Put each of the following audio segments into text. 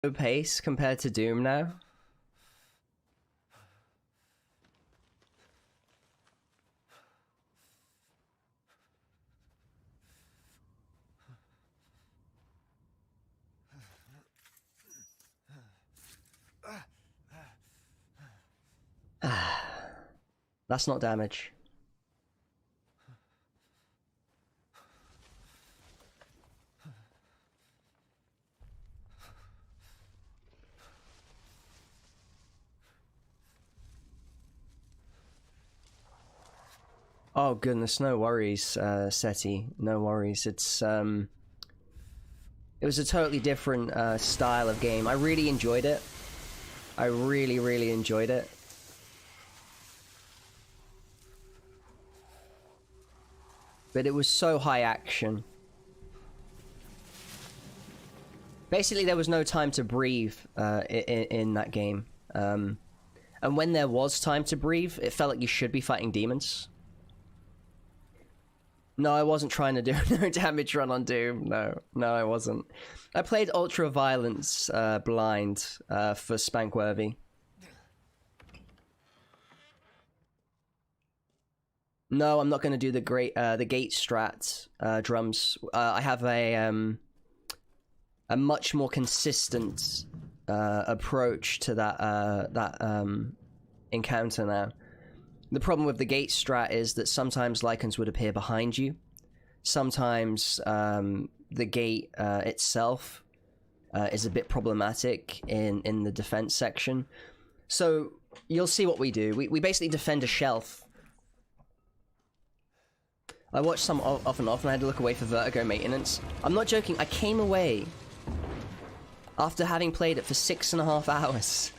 pace compared to Doom now. That's not damage. Oh goodness, no worries, Seti. No worries. It's it was a totally different style of game. I really enjoyed it. I really enjoyed it. But it was so high action. Basically, there was no time to breathe in that game. And when there was time to breathe, it felt like you should be fighting demons. No, I wasn't trying to do no damage run on Doom. No, I wasn't. I played Ultra Violence blind for Spankworthy. No, I'm not going to do the gate strat drums. I have a much more consistent approach to that encounter now. The problem with the gate strat is that sometimes Lycans would appear behind you. Sometimes the gate itself is a bit problematic in the defense section. So you'll see what we do. We basically defend a shelf. I watched some off and I had to look away for vertigo maintenance. I'm not joking, I came away after having played it for 6.5 hours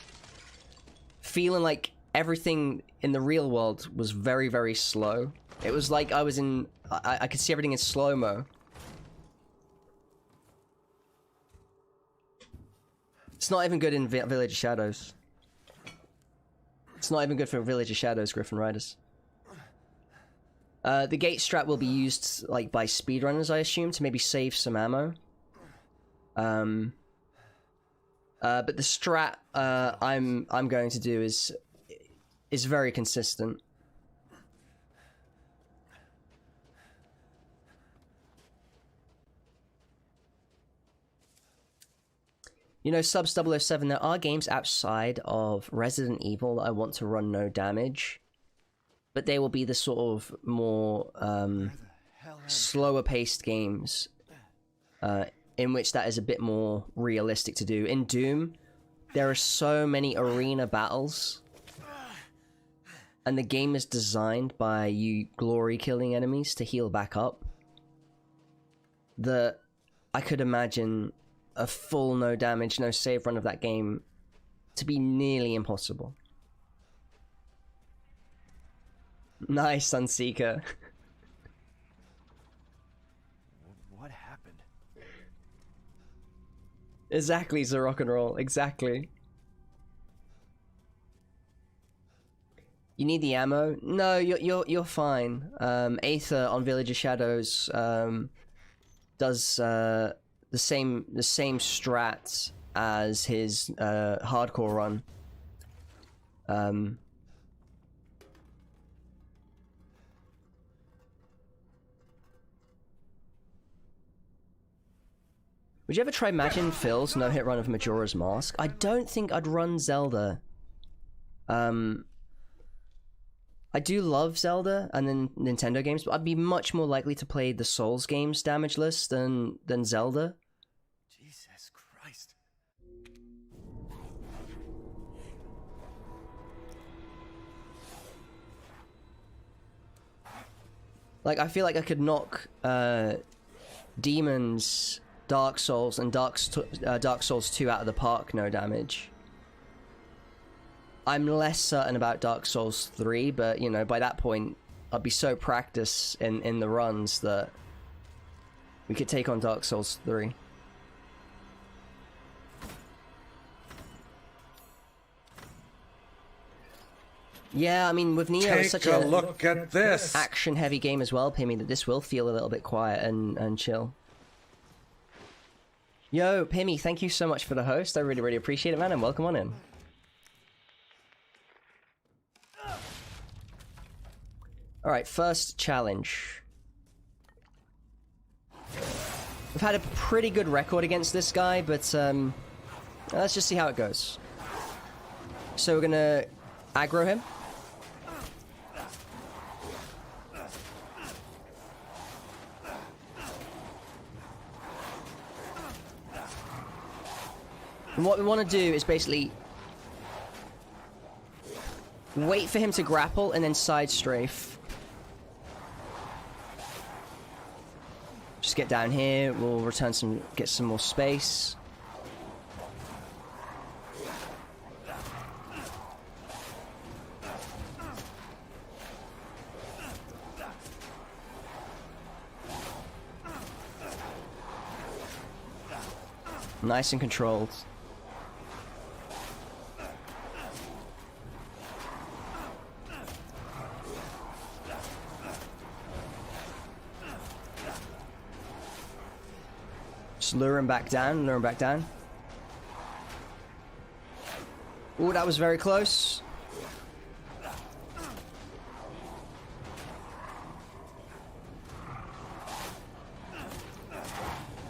feeling like everything in the real world was very slow. It was like I was in... I could see everything in slow-mo. It's not even good in Village of Shadows. It's not even good for Village of Shadows, Griffin Riders. The gate strat will be used like by speedrunners, I assume, to maybe save some ammo. But the strat I'm going to do is very consistent. You know, Subs 007, there are games outside of Resident Evil that I want to run no damage, but they will be the sort of more slower paced games in which that is a bit more realistic to do. In Doom, there are so many arena battles, and the game is designed by you glory killing enemies to heal back up, that I could imagine a full no damage, no save run of that game to be nearly impossible. Nice, Sunseeker. What happened? Exactly, the rock and roll. Exactly. You need the ammo? No, you're fine. Aether on Village of Shadows does the same strats as his hardcore run. Would you ever try Imagine Phil's no-hit run of Majora's Mask? I don't think I'd run Zelda. I do love Zelda and then Nintendo games, but I'd be much more likely to play the Souls games damageless than Zelda. Jesus Christ. Like, I feel like I could knock Demons, Dark Souls, and Dark Souls 2 out of the park, no damage. I'm less certain about Dark Souls 3, but, you know, by that point, I'd be so practiced in the runs that we could take on Dark Souls 3. Yeah, I mean, with Neo, it's such a look at this action-heavy game as well, Pimmy, that this will feel a little bit quiet and chill. Yo, Pimmy, thank you so much for the host. I really, really appreciate it, man, and welcome on in. Alright, first challenge. We've had a pretty good record against this guy, but let's just see how it goes. So we're gonna aggro him. And what we want to do is basically wait for him to grapple and then side strafe. Just get down here, we'll return some, get some more space. Nice and controlled. Just lure him back down, lure him back down. Ooh, that was very close.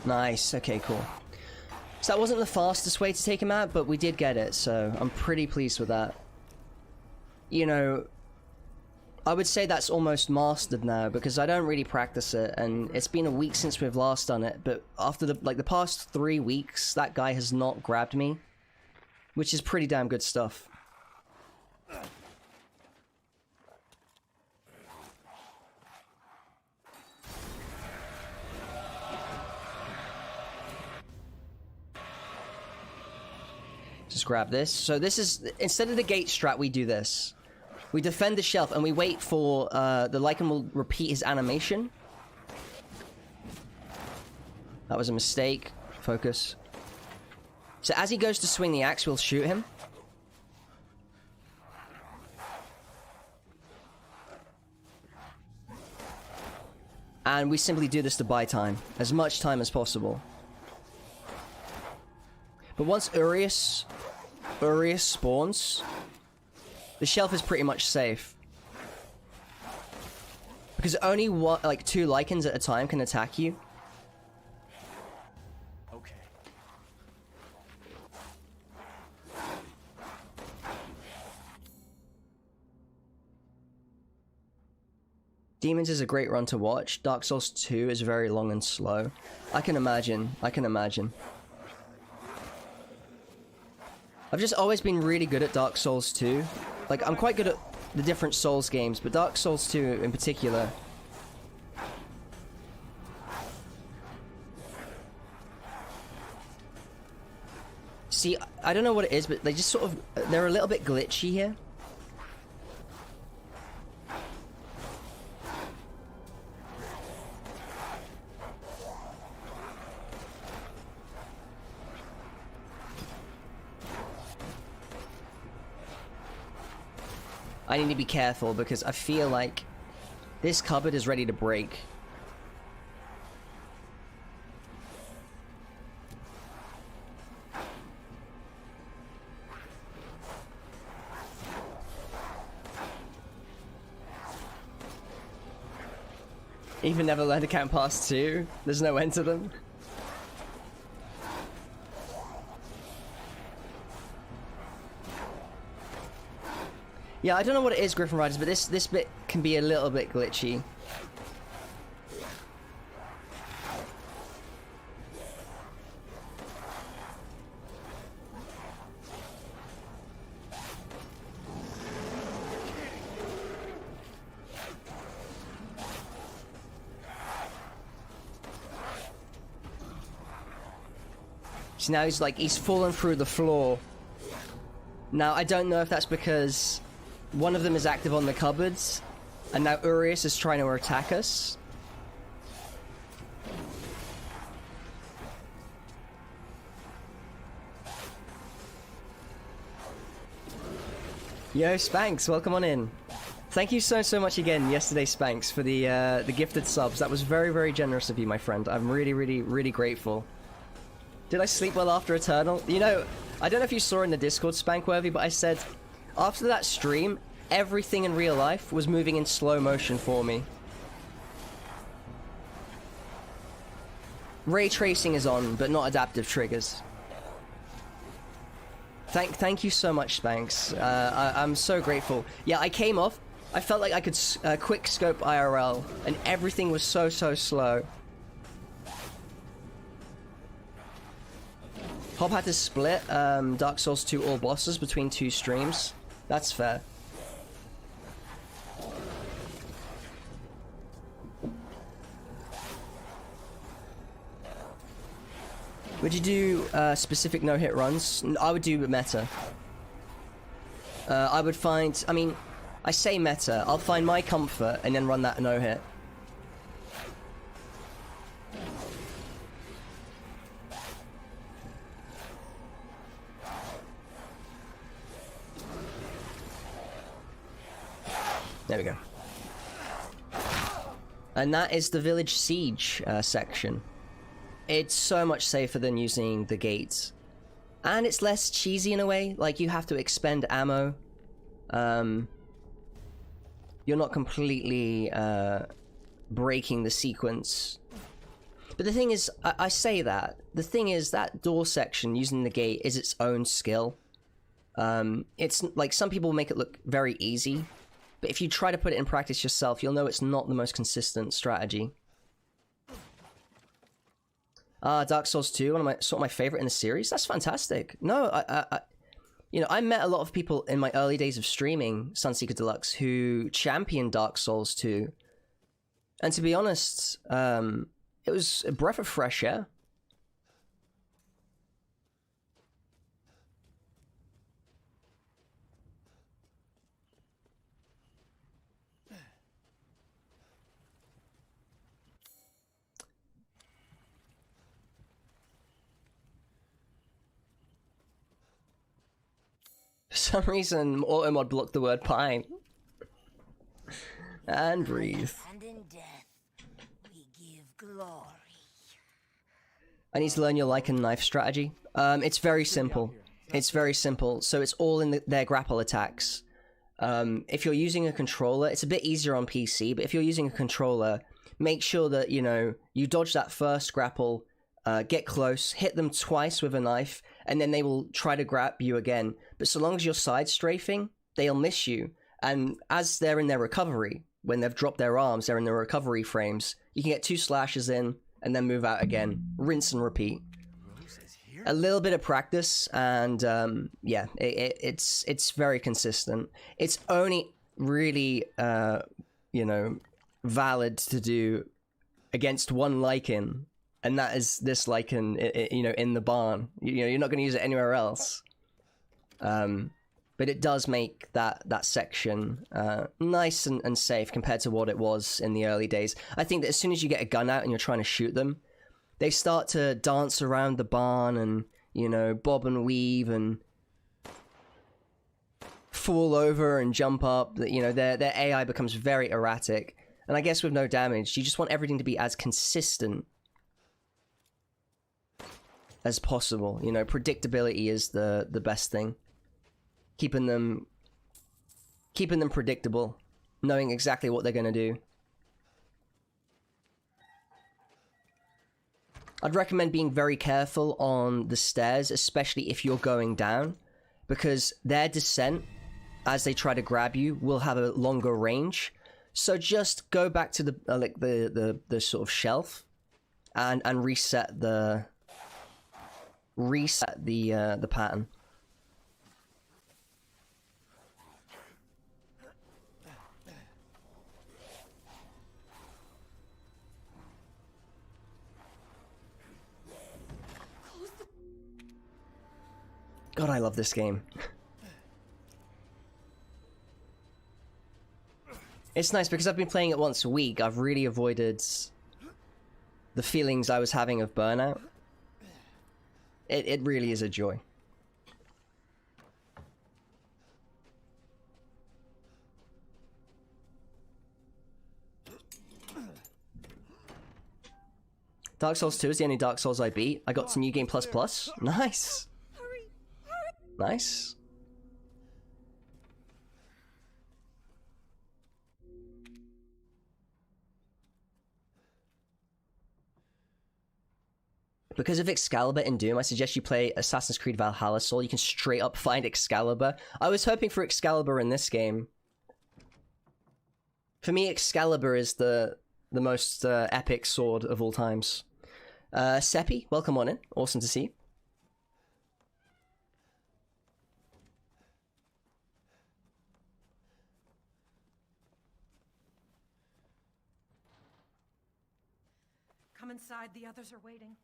Nice, okay, cool. So that wasn't the fastest way to take him out, but we did get it, so I'm pretty pleased with that. You know, I would say that's almost mastered now, because I don't really practice it, and it's been a week since we've last done it, but after the past 3 weeks, that guy has not grabbed me, which is pretty damn good stuff. Just grab this. So this is, instead of the gate strat, we do this. We defend the shelf and we wait for the Lycan will repeat his animation. That was a mistake. Focus. So as he goes to swing the axe, we'll shoot him. And we simply do this to buy time. As much time as possible. But once Urius spawns, the shelf is pretty much safe. Because only like 2 Lycans at a time can attack you. Okay. Demons is a great run to watch. Dark Souls 2 is very long and slow. I can imagine. I can imagine. I've just always been really good at Dark Souls 2. Like, I'm quite good at the different Souls games, but Dark Souls 2 in particular. See, I don't know what it is, but they just sort of... they're a little bit glitchy here. I need to be careful because I feel like this cupboard is ready to break. Even never learned to count past 2. There's no end to them. Yeah, I don't know what it is, Griffin Riders, but this bit can be a little bit glitchy. So now he's fallen through the floor. Now, I don't know if that's because one of them is active on the cupboards, and now Urius is trying to attack us. Yo, Spanx, welcome on in. Thank you so much again, yesterday, Spanx, for the gifted subs. That was very, very generous of you, my friend. I'm really, really, really grateful. Did I sleep well after Eternal? You know, I don't know if you saw in the Discord, Spankworthy, but I said, after that stream, everything in real life was moving in slow motion for me. Ray tracing is on, but not adaptive triggers. Thank you so much, Spanks. I'm so grateful. Yeah, I came off. I felt like I could quick scope IRL, and everything was so slow. Hob had to split Dark Souls 2 all bosses between 2 streams. That's fair. Would you do specific no-hit runs? I would do meta. I would find... I mean, I say meta. I'll find my comfort and then run that no-hit. There we go. And that is the Village Siege section. It's so much safer than using the gates. And it's less cheesy in a way, like you have to expend ammo. You're not completely breaking the sequence. But the thing is, I say that. The thing is, that door section using the gate is its own skill. It's like, some people make it look very easy. But if you try to put it in practice yourself, you'll know it's not the most consistent strategy. Dark Souls 2, one of my favorite in the series. That's fantastic. No, you know, I met a lot of people in my early days of streaming Sunseeker Deluxe who championed Dark Souls 2. And to be honest, it was a breath of fresh air. For some reason, Automod blocked the word pine. And breathe. And in death, we give glory. I need to learn your like and knife strategy. It's very simple. It's very simple. So it's all in their grapple attacks. If you're using a controller, it's a bit easier on PC, but if you're using a controller, make sure that, you know, you dodge that first grapple, get close, hit them twice with a knife, and then they will try to grab you again. But so long as you're side strafing, they'll miss you. And as they're in their recovery, when they've dropped their arms, they're in their recovery frames, you can get 2 slashes in, and then move out again. Rinse and repeat. A little bit of practice, and yeah, it's very consistent. It's only really, you know, valid to do against one Lycan, and that is this Lycan, you know, in the barn. You know, you're not going to use it anywhere else. But it does make that section nice and safe compared to what it was in the early days. I think that as soon as you get a gun out and you're trying to shoot them, they start to dance around the barn and, you know, bob and weave and fall over and jump up. You know, their AI becomes very erratic. And I guess with no damage, you just want everything to be as consistent as possible. You know, predictability is the best thing. Keeping them predictable, knowing exactly what they're going to do. I'd recommend being very careful on the stairs, especially if you're going down, because their descent, as they try to grab you, will have a longer range. So just go back to the sort of shelf, and reset the pattern. God, I love this game. It's nice because I've been playing it once a week. I've really avoided the feelings I was having of burnout. It really is a joy. Dark Souls 2 is the only Dark Souls I beat. I got to New Game Plus Plus. Nice. Nice. Because of Excalibur in Doom, I suggest you play Assassin's Creed Valhalla Soul. You can straight up find Excalibur. I was hoping for Excalibur in this game. For me, Excalibur is the most epic sword of all times. Seppi, welcome on in. Awesome to see you. Come inside, the others are waiting.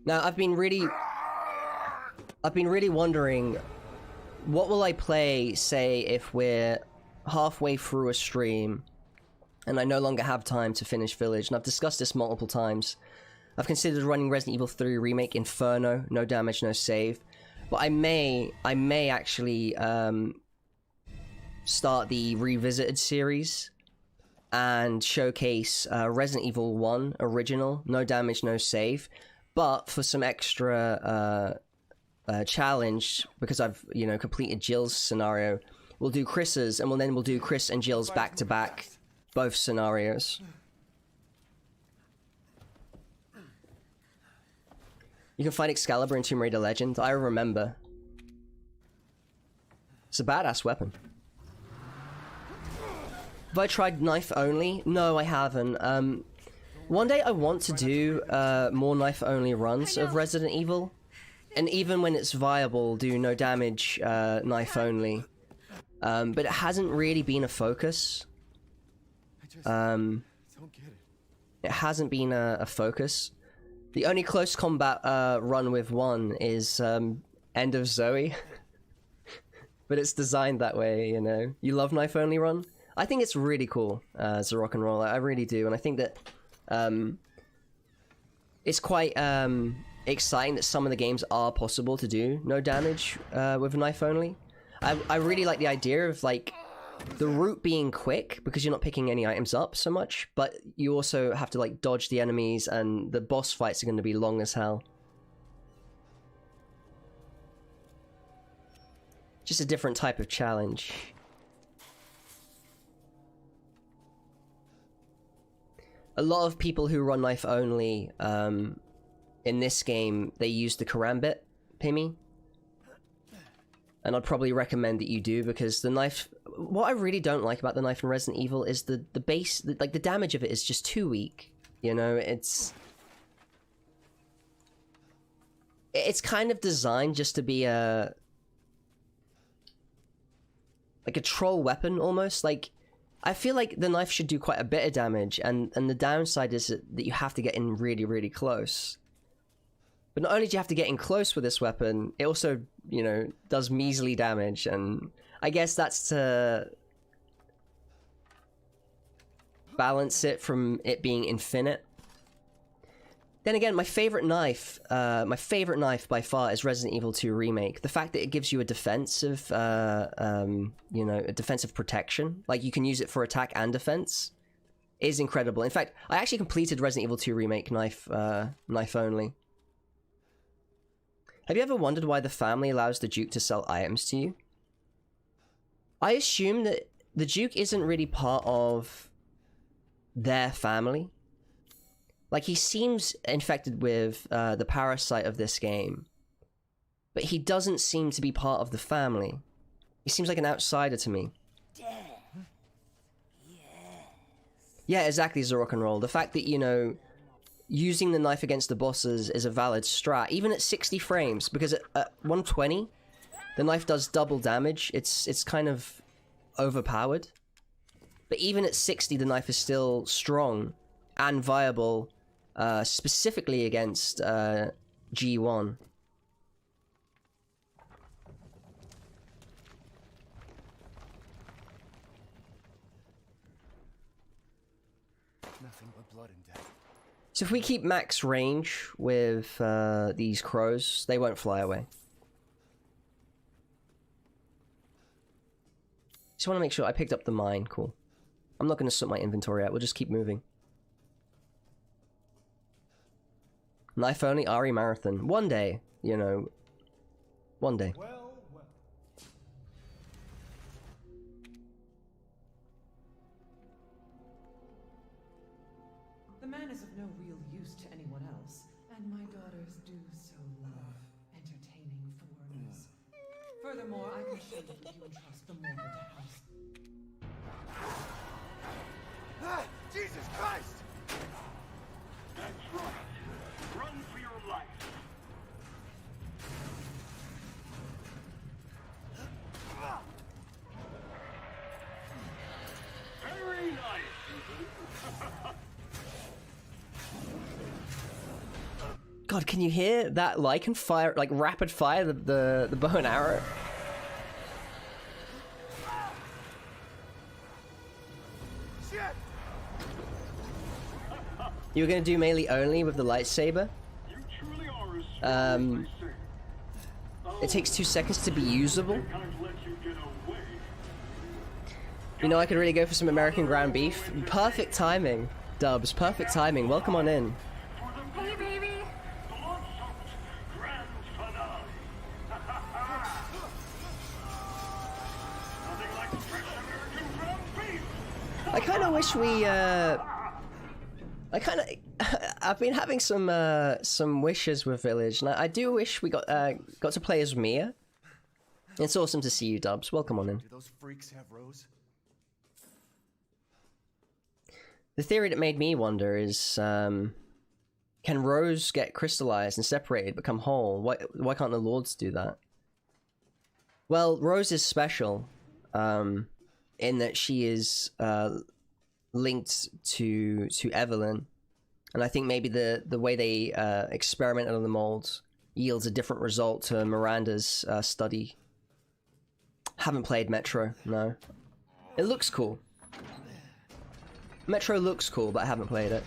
Now, I've been really wondering, what will I play, say, if we're halfway through a stream and I no longer have time to finish Village? And I've discussed this multiple times. I've considered running Resident Evil 3 Remake Inferno, no damage, no save. But I may actually start the Revisited series and showcase Resident Evil 1 Original, no damage, no save. But for some extra challenge, because I've, you know, completed Jill's scenario, we'll do Chris's, and we'll do Chris and Jill's back-to-back, both scenarios. You can find Excalibur in Tomb Raider Legend. I remember. It's a badass weapon. Have I tried knife only? No, I haven't. One day I want to do more knife-only runs of Resident Evil. And even when it's viable, do no damage knife-only. But it hasn't really been a focus. Don't get it. It hasn't been a focus. The only close combat run with one is End of Zoe. But it's designed that way, you know. You love knife-only run? I think it's really cool as a rock and roll. I really do. And I think that it's quite exciting that some of the games are possible to do no damage with a knife only. I really like the idea of, like, the route being quick because you're not picking any items up so much, but you also have to, like, dodge the enemies, and the boss fights are going to be long as hell. Just a different type of challenge. A lot of people who run knife only in this game, they use the karambit, Pimmy. And I'd probably recommend that you do, because the knife... What I really don't like about the knife in Resident Evil is the base... Like, the damage of it is just too weak. You know, it's kind of designed just to be a... like a troll weapon, almost. Like, I feel like the knife should do quite a bit of damage, and the downside is that you have to get in really, really close. But not only do you have to get in close with this weapon, it also, you know, does measly damage, and I guess that's to balance it from it being infinite. Then again, my favorite knife by far is Resident Evil 2 Remake. The fact that it gives you a defensive, you know, a defensive protection, like you can use it for attack and defense, is incredible. In fact, I actually completed Resident Evil 2 Remake knife only. Have you ever wondered why the family allows the Duke to sell items to you? I assume that the Duke isn't really part of their family. Like, he seems infected with the parasite of this game, but he doesn't seem to be part of the family. He seems like an outsider to me. Yeah, exactly, as a rock and roll. The fact that, you know, using the knife against the bosses is a valid strat, even at 60 frames, because at 120, the knife does double damage. It's kind of overpowered. But even at 60, the knife is still strong and viable, specifically against G1. Nothing but blood and death. So if we keep max range with these crows, they won't fly away. Just want to make sure I picked up the mine. Cool. I'm not going to sort my inventory out. We'll just keep moving. Knife only Ari marathon. One day, you know. One day. Well, well. The man is of no real use to anyone else, and my daughters do so love entertaining foreigners. Furthermore, I can show that if you entrust the mortal to house. Ah, Jesus Christ! That's right. Run for your life. Very nice. God, can you hear that lichen fire, like rapid fire the bow and arrow? Shit! You were gonna do melee only with the lightsaber? You truly are as strong as they say. It takes 2 seconds to be usable. Can't let you get away. You know, I could really go for some American ground beef. Perfect timing, Dubs. Perfect timing. Welcome on in. Hey, baby. Blood-soaked grand finale. Nothing like fresh American ground beef. I kind of wish we. I've been having some wishes with Village, and I do wish we got to play as Mia. It's awesome to see you, Dubs. Welcome on in. Do those freaks have Rose? The theory that made me wonder is, can Rose get crystallized and separated, become whole? Why can't the Lords do that? Well, Rose is special, in that she is linked to Evelyn, and I think maybe the way they experimented on the mold yields a different result to Miranda's study. Haven't played Metro, no. It looks cool. Metro looks cool, but I haven't played it.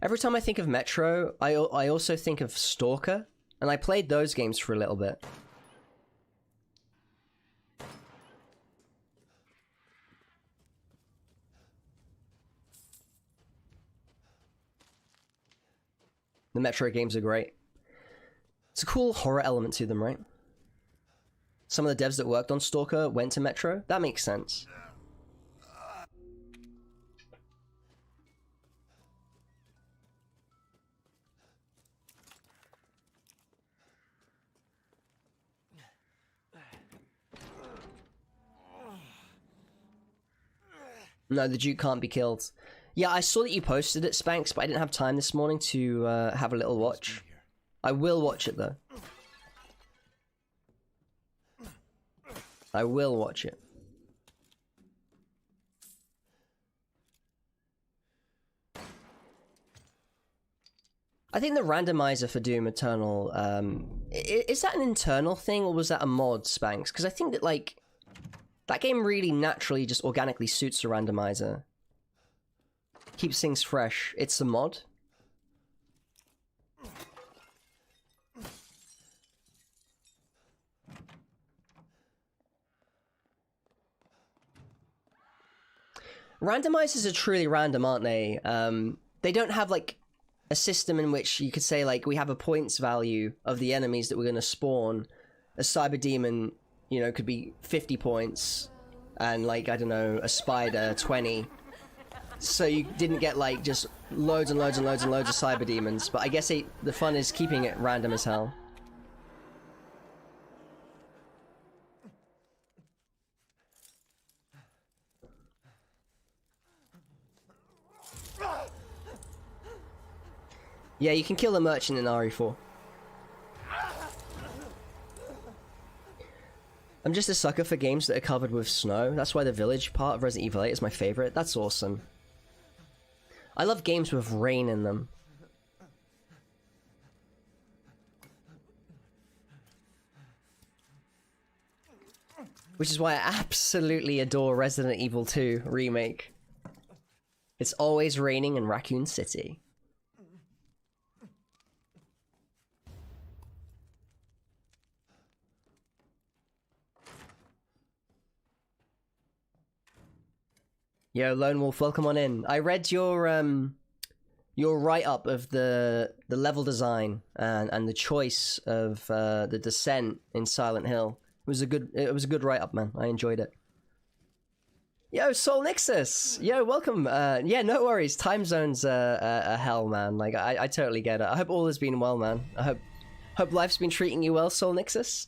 Every time I think of Metro, I also think of Stalker, and I played those games for a little bit. The Metro games are great. It's a cool horror element to them, right? Some of the devs that worked on Stalker went to Metro. That makes sense. No, the Duke can't be killed. Yeah, I saw that you posted it, Spanx, but I didn't have time this morning to have a little watch. I will watch it, though. I will watch it. I think the randomizer for Doom Eternal, is that an internal thing, or was that a mod, Spanx? Because I think that, like, that game really naturally just organically suits a randomizer. Keeps things fresh. It's a mod. Randomizers are truly random, aren't they? They don't have, like, a system in which you could say, like, we have a points value of the enemies that we're going to spawn. A cyber demon, you know, could be 50 points, and, like, I don't know, a spider 20. So you didn't get, like, just loads and loads and loads and loads of cyber demons. But I guess the fun is keeping it random as hell. Yeah, you can kill a merchant in RE4. I'm just a sucker for games that are covered with snow. That's why the village part of Resident Evil 8 is my favorite. That's awesome. I love games with rain in them. Which is why I absolutely adore Resident Evil 2 Remake. It's always raining in Raccoon City. Yo, Lone Wolf, welcome on in. I read your write-up of the level design and the choice of the descent in Silent Hill. It was a good write-up, man. I enjoyed it. Yo, Soul Nixus! Yo, welcome. Yeah, no worries. Time zones are hell, man. Like, I totally get it. I hope all has been well, man. I hope life's been treating you well, Soul Nixus.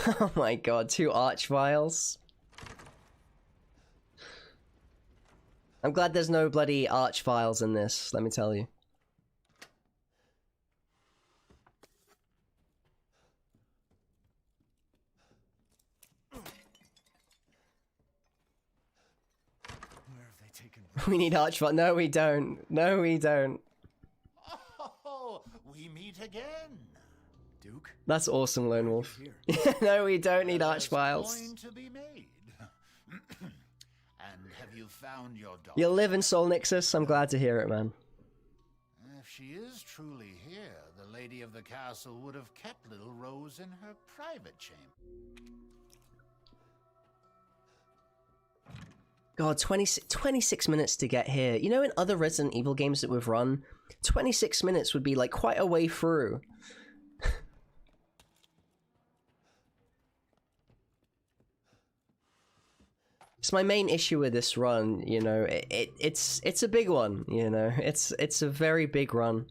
Oh my god, 2 arch vials. I'm glad there's no bloody arch vials in this, let me tell you. Where have they taken We need arch vials. No, we don't. No, we don't. Oh, we meet again. Duke? That's awesome, Lone Wolf. Here. No, we don't need arch There's vials. coin to be made. And have you found your daughter? You live in Soul Nixus. I'm glad to hear it, man. If she is truly here, the lady of the castle would have kept little Rose in her private chamber. God, 26 minutes to get here. You know, in other Resident Evil games that we've run, 26 minutes would be like quite a way through. It's my main issue with this run, you know. It's a big one, you know. It's a very big run.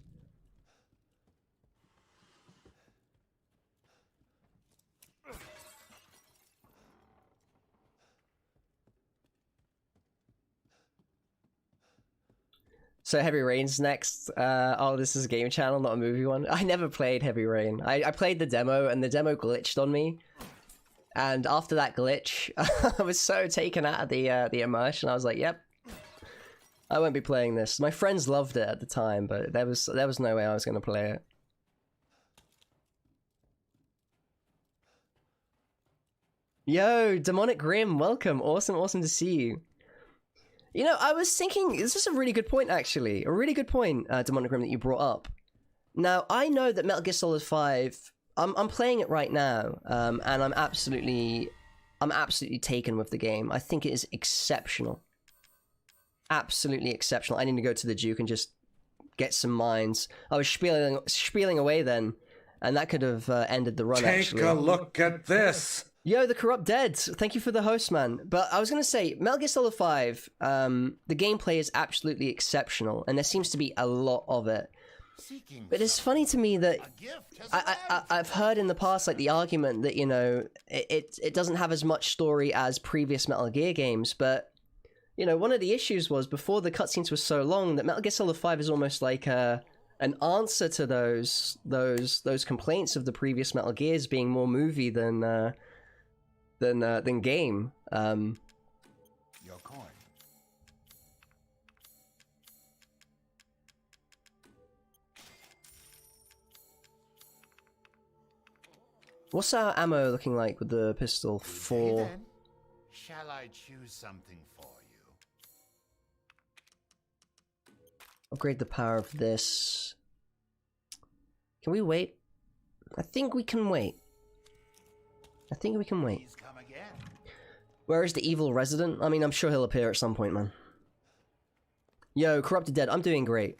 So Heavy Rain's next. Oh, this is a game channel, not a movie one. I never played Heavy Rain. I played the demo, and the demo glitched on me. And after that glitch, I was so taken out of the immersion. I was like, "Yep, I won't be playing this." My friends loved it at the time, but there was no way I was going to play it. Yo, Demonic Grim, welcome. Awesome to see you. You know, I was thinking, this is a really good point, actually. A really good point, Demonic Grim, that you brought up. Now, I know that Metal Gear Solid 5, I'm playing it right now, and I'm absolutely taken with the game. I think it is exceptional. Absolutely exceptional. I need to go to the Duke and just get some mines. I was spieling away then, and that could have ended the run, actually. Take a look at this! Yo, the Corrupt Dead, thank you for the host, man. But I was going to say, Metal Gear Solid 5, the gameplay is absolutely exceptional, and there seems to be a lot of it. But it's funny to me that I've heard in the past, like, the argument that, you know, it doesn't have as much story as previous Metal Gear games, but, you know, one of the issues was, before the cutscenes were so long, that Metal Gear Solid 5 is almost like an answer to those complaints of the previous Metal Gears being more movie than game. Your coin. What's our ammo looking like with the pistol? 4. Then, shall I choose something for you? Upgrade the power of this. Can we wait? I think we can wait. Please come again. Where is the evil resident? I mean, I'm sure he'll appear at some point, man. Yo, Corrupted Dead, I'm doing great.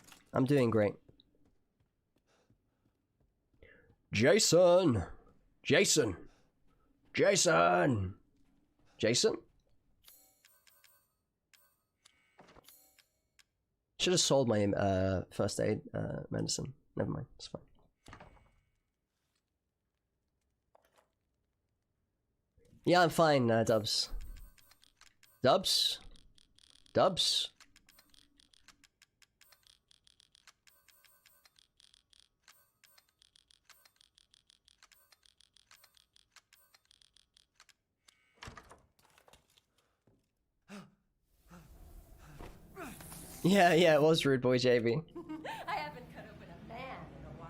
Jason! Jason! Should have sold my first aid medicine. Never mind, it's fine. Yeah, I'm fine, Dubs. Dubs? Yeah, it was Rude Boy JB. I haven't cut open a man in a while.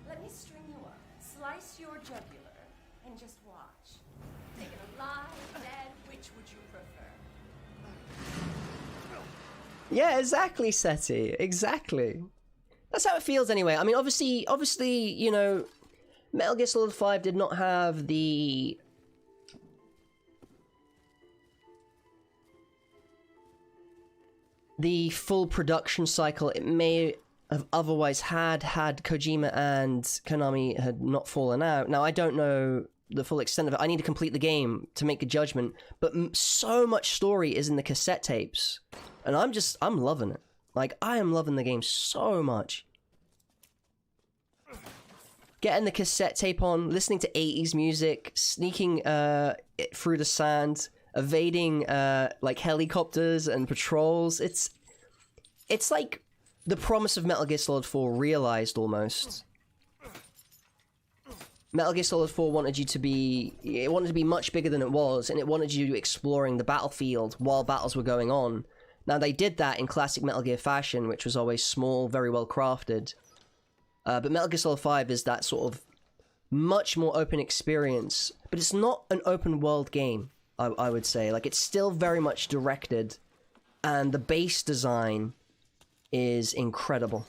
Let me string you up, slice your jugular, and just watch. Take it alive, dead, which would you prefer? Yeah, exactly, Seti. Exactly. That's how it feels anyway. I mean, obviously, you know, Metal Gear Solid 5 did not have the full production cycle it may have otherwise had Kojima and Konami had not fallen out. Now, I don't know the full extent of it. I need to complete the game to make a judgment, but so much story is in the cassette tapes, and I'm loving it. Like, I am loving the game so much. Getting the cassette tape on, listening to 80s music, sneaking through the sand, evading like helicopters and patrols. It's like the promise of Metal Gear Solid 4 realized almost. Metal Gear Solid 4 wanted to be much bigger than it was, and it wanted you exploring the battlefield while battles were going on. Now, they did that in classic Metal Gear fashion, which was always small, very well crafted. But Metal Gear Solid 5 is that sort of much more open experience, but it's not an open world game, I would say. Like, it's still very much directed, and the base design is incredible.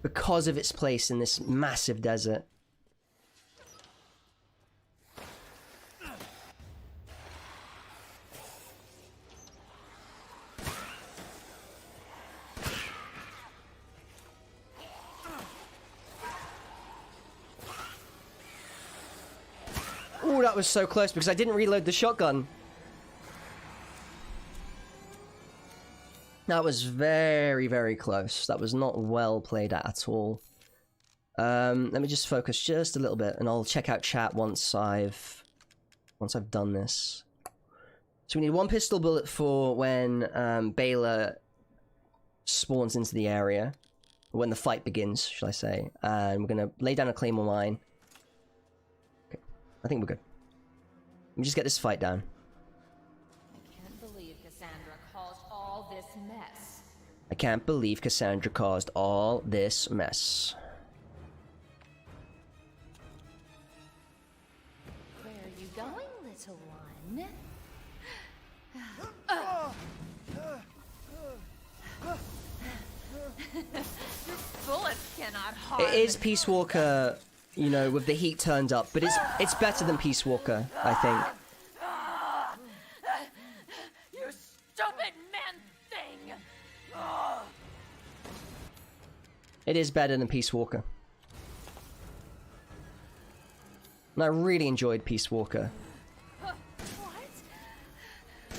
Because of its place in this massive desert. Ooh, that was so close because I didn't reload the shotgun. That was very, very close. That was not well played at all. Let me just focus just a little bit, and I'll check out chat once I've done this. So we need one pistol bullet for when Baylor spawns into the area, when the fight begins, should I say? And we're gonna lay down a claymore mine. Okay, I think we're good. Let me just get this fight down. I can't believe Cassandra caused all this mess. Where are you going, little one? Your bullets cannot harm. It is Peace Walker, you know, with the heat turned up, but it's better than Peace Walker, I think. You stupid man thing! It is better than Peace Walker. And I really enjoyed Peace Walker. What?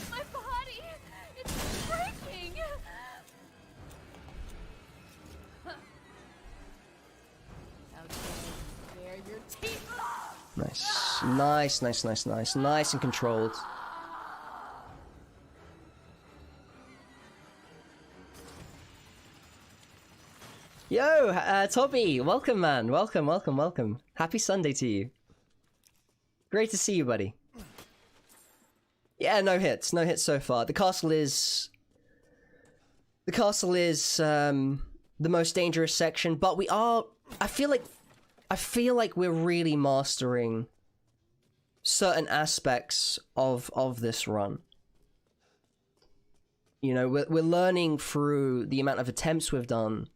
My body! It's breaking! Okay, bare your teeth! Nice. Nice, nice, nice, nice. Nice and controlled. Yo, Toby! Welcome, man. Welcome, welcome, welcome. Happy Sunday to you. Great to see you, buddy. Yeah, no hits. No hits so far. The castle is... the most dangerous section, but we are... I feel like we're really mastering certain aspects of this run. You know, we're learning through the amount of attempts we've done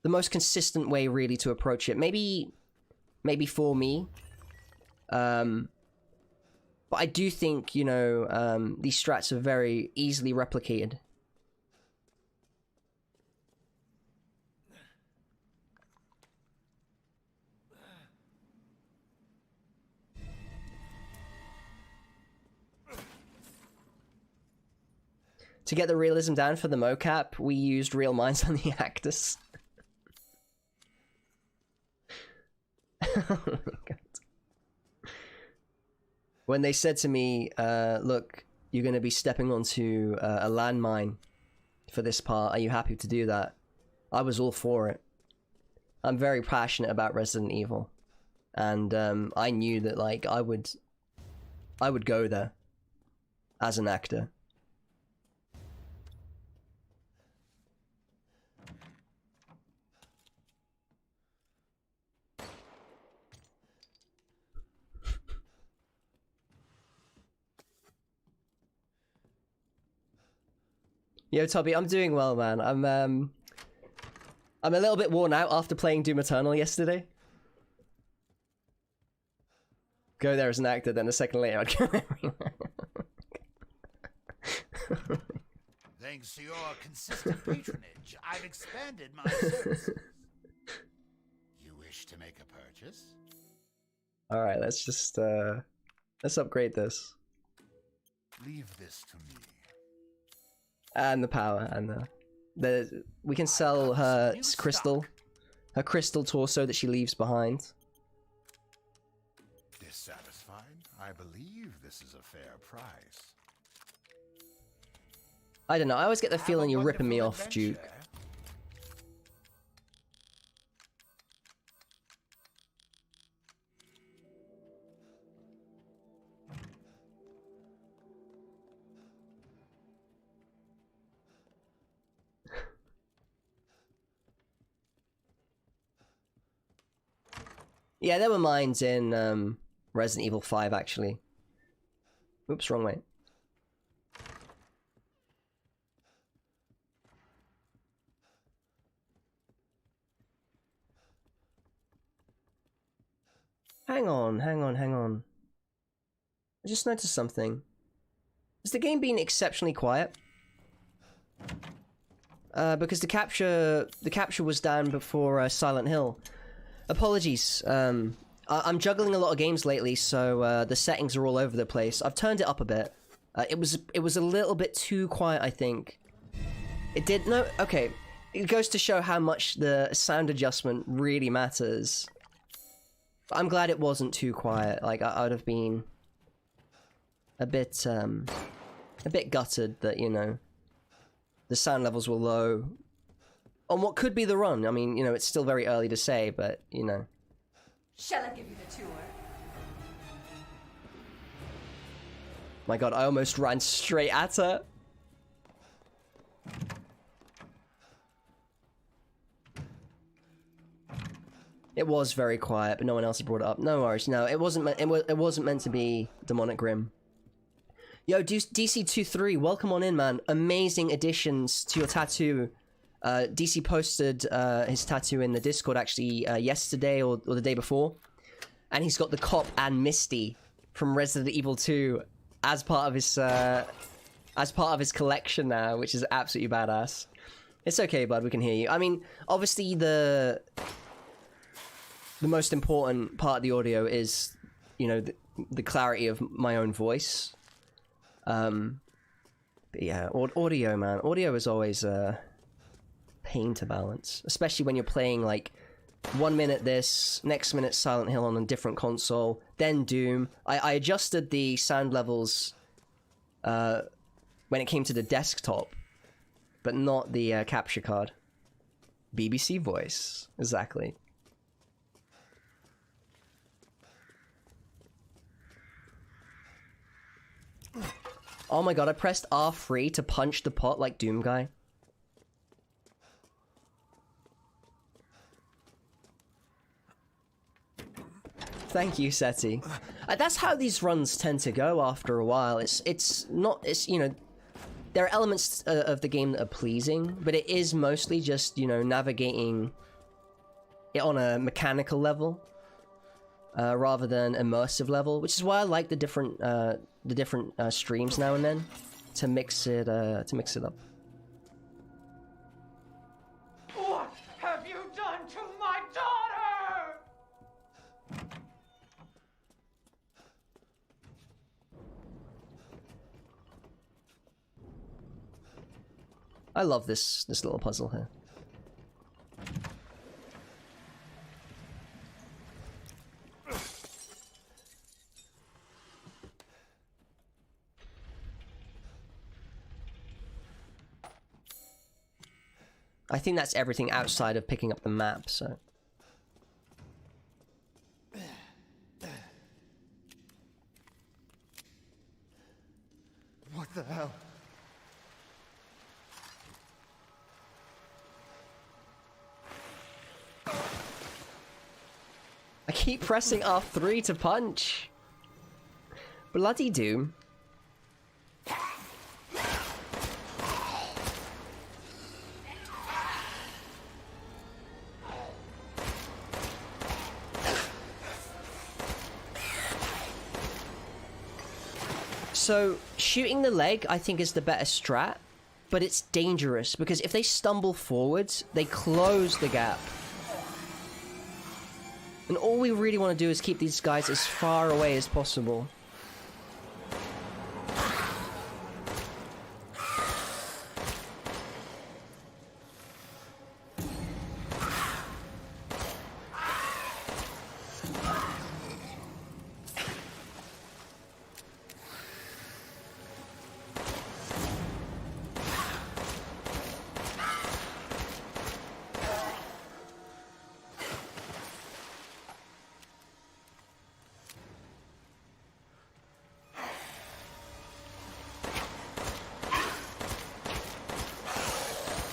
the most consistent way really to approach it. Maybe for me. But I do think, you know, these strats are very easily replicated. To get the realism down for the mocap, we used real minds on the actors. Oh my God. When they said to me, look, you're going to be stepping onto a landmine for this part, are you happy to do that? I was all for it. I'm very passionate about Resident Evil. And I knew that, like, I would go there as an actor. Yo, Toby, I'm doing well, man. I'm a little bit worn out after playing Doom Eternal yesterday. Go there as an actor, then a second later I'd go everywhere. Thanks to your consistent patronage, I've expanded my services. You wish to make a purchase? Alright, let's just, let's upgrade this. Leave this to me. And the power, and we can sell her crystal. Her crystal torso that she leaves behind. Dissatisfied? I believe this is a fair price. I don't know, I always get the Have feeling a you're ripping me wonderful off, Duke. adventure. Yeah, there were mines in Resident Evil 5, actually. Oops, wrong way. Hang on. I just noticed something. Has the game been exceptionally quiet? Because the capture was down before Silent Hill. Apologies. I'm juggling a lot of games lately, so the settings are all over the place. I've turned it up a bit. It was a little bit too quiet, I think. Okay. It goes to show how much the sound adjustment really matters. But I'm glad it wasn't too quiet. Like, I would have been a bit gutted that, you know, the sound levels were low on what could be the run. I mean, you know, it's still very early to say, but, you know. Shall I give you the tour? My god, I almost ran straight at her. It was very quiet, but no one else had brought it up. No worries. No, it wasn't meant to be Demonic Grim. Yo, DC23, welcome on in, man. Amazing additions to your tattoo. DC posted his tattoo in the Discord actually yesterday or the day before, and he's got the cop and Misty from Resident Evil 2 as part of his collection now, which is absolutely badass. It's okay, bud. We can hear you. I mean, obviously the most important part of the audio is, you know, the clarity of my own voice. But yeah, audio, man. Audio is always a pain to balance, especially when you're playing like 1 minute this, next minute Silent Hill on a different console, then Doom. I adjusted the sound levels when it came to the desktop, but not the capture card. BBC voice, exactly. Oh my god, I pressed R3 to punch the pot like Doom Guy. Thank you, Seti. That's how these runs tend to go after a while. It's you know, there are elements of the game that are pleasing, but it is mostly just, you know, navigating it on a mechanical level rather than immersive level, which is why I like the different streams now and then to mix it up. What have you done to my daughter? I love this little puzzle here. I think that's everything outside of picking up the map, so... What the hell? I keep pressing R3 to punch. Bloody Doom. So, shooting the leg, I think, is the better strat, but it's dangerous, because if they stumble forwards, they close the gap. And all we really want to do is keep these guys as far away as possible.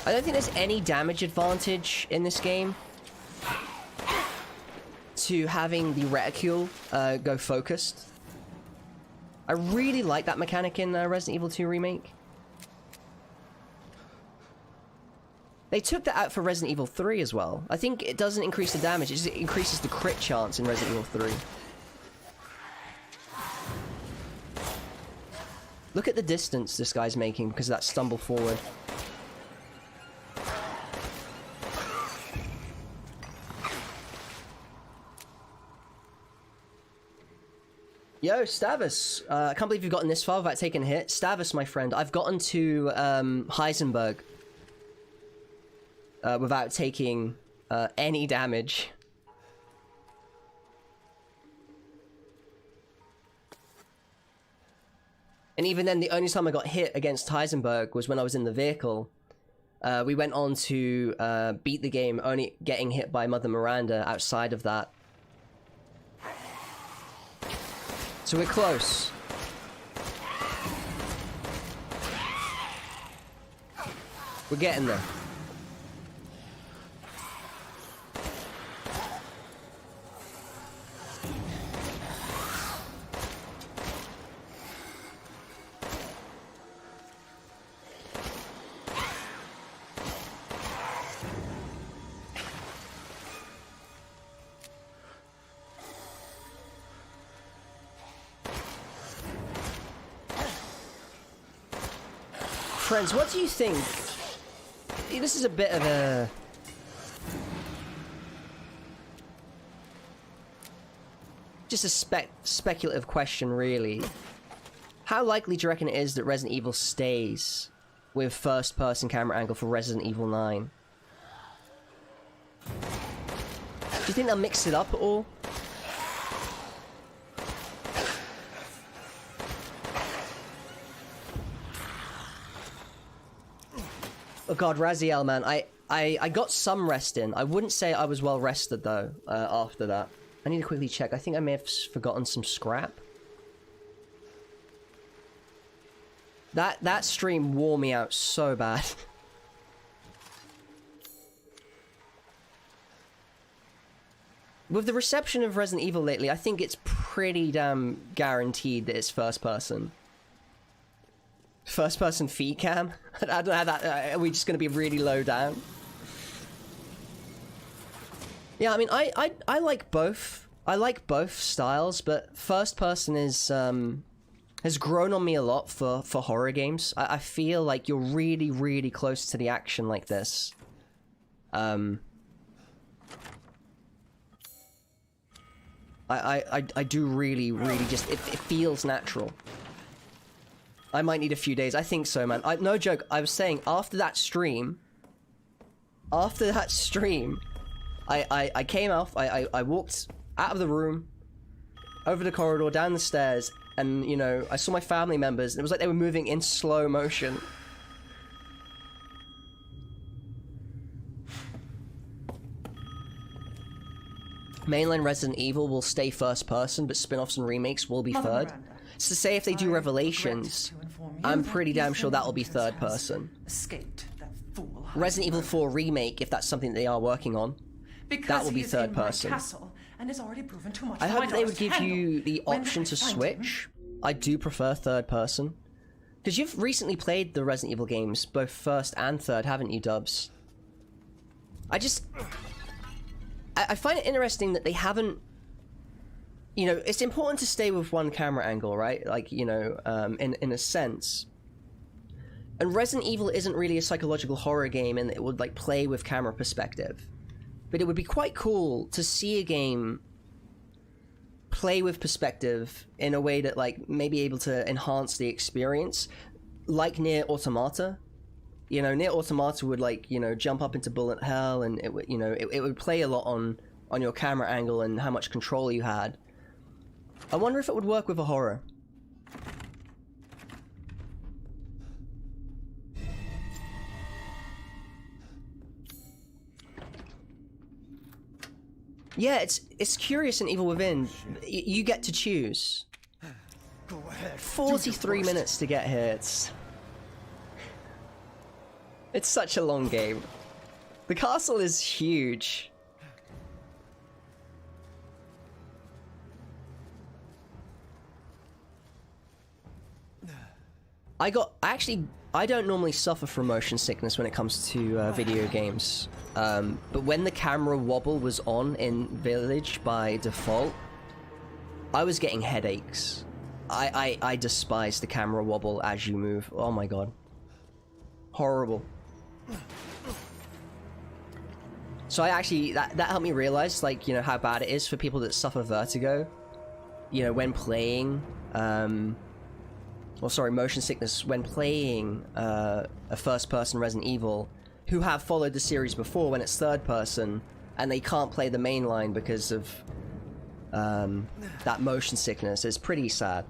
I don't think there's any damage advantage in this game to having the reticule go focused. I really like that mechanic in Resident Evil 2 Remake. They took that out for Resident Evil 3 as well. I think it doesn't increase the damage, it just increases the crit chance in Resident Evil 3. Look at the distance this guy's making because of that stumble forward. Yo, Stavus! I can't believe you've gotten this far without taking a hit. Stavus, my friend, I've gotten to Heisenberg without taking any damage. And even then, the only time I got hit against Heisenberg was when I was in the vehicle. We went on to beat the game, only getting hit by Mother Miranda outside of that. So we're close. We're getting there. Friends, what do you think? This is a bit of a... just a speculative question, really. How likely do you reckon it is that Resident Evil stays with first-person camera angle for Resident Evil 9? Do you think they'll mix it up at all? Oh god, Raziel, man, I got some rest in. I wouldn't say I was well rested, though, after that. I need to quickly check. I think I may have forgotten some scrap. That stream wore me out so bad. With the reception of Resident Evil lately, I think it's pretty damn guaranteed that it's first person. First person feed cam? I don't know how that... are we just going to be really low down? Yeah, I mean, I like both. I like both styles, but first person is has grown on me a lot for horror games. I feel like you're really, really close to the action like this. I do really, really just... It feels natural. I might need a few days. I think so, man. No joke. I was saying, after that stream... I came off, I walked out of the room, over the corridor, down the stairs, and, you know, I saw my family members, and it was like they were moving in slow motion. Mainline Resident Evil will stay first person, but spin-offs and remakes will be third. Miranda, So say if they do I Revelations, regret to inform you I'm that pretty damn sure Ethan that'll be Winters third has person. Escaped that fool. Resident Evil Heisenberg. 4 Remake, if that's something they are working on, Because that will be he is third in my person. castle and has already proven too much I for hope my that they would daughters to give handle. you the When option I to find switch. I do prefer third person. Because you've recently played the Resident Evil games, both first and third, haven't you, Dubs? I find it interesting that they haven't you know, it's important to stay with one camera angle, right? Like, you know, in a sense. And Resident Evil isn't really a psychological horror game, and it would like play with camera perspective. But it would be quite cool to see a game play with perspective in a way that like may be able to enhance the experience, like Nier Automata. You know, Nier Automata would like, you know, jump up into bullet hell, and it would, you know, it would play a lot on your camera angle and how much control you had. I wonder if it would work with a horror. Yeah, it's curious in Evil Within. You get to choose. Go ahead. 43 minutes to get here. It's such a long game. The castle is huge. I don't normally suffer from motion sickness when it comes to video games. But when the camera wobble was on in Village by default, I was getting headaches. I despise the camera wobble as you move. Oh my god. Horrible. So I actually, that helped me realize, like, you know, how bad it is for people that suffer vertigo. You know, when playing, motion sickness when playing a first-person Resident Evil, who have followed the series before when it's third-person, and they can't play the main line because of that motion sickness. It's pretty sad.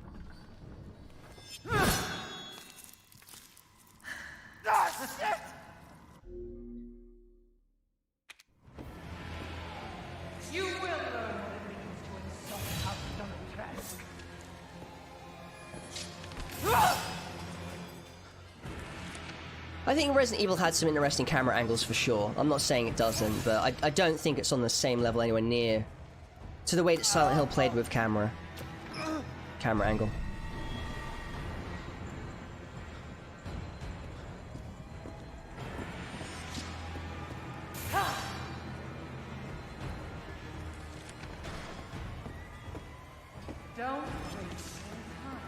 You will learn what it means to insult House Dimitrescu. I think Resident Evil had some interesting camera angles for sure. I'm not saying it doesn't, but I don't think it's on the same level anywhere near to the way that Silent Hill played with camera angle. Don't waste any time.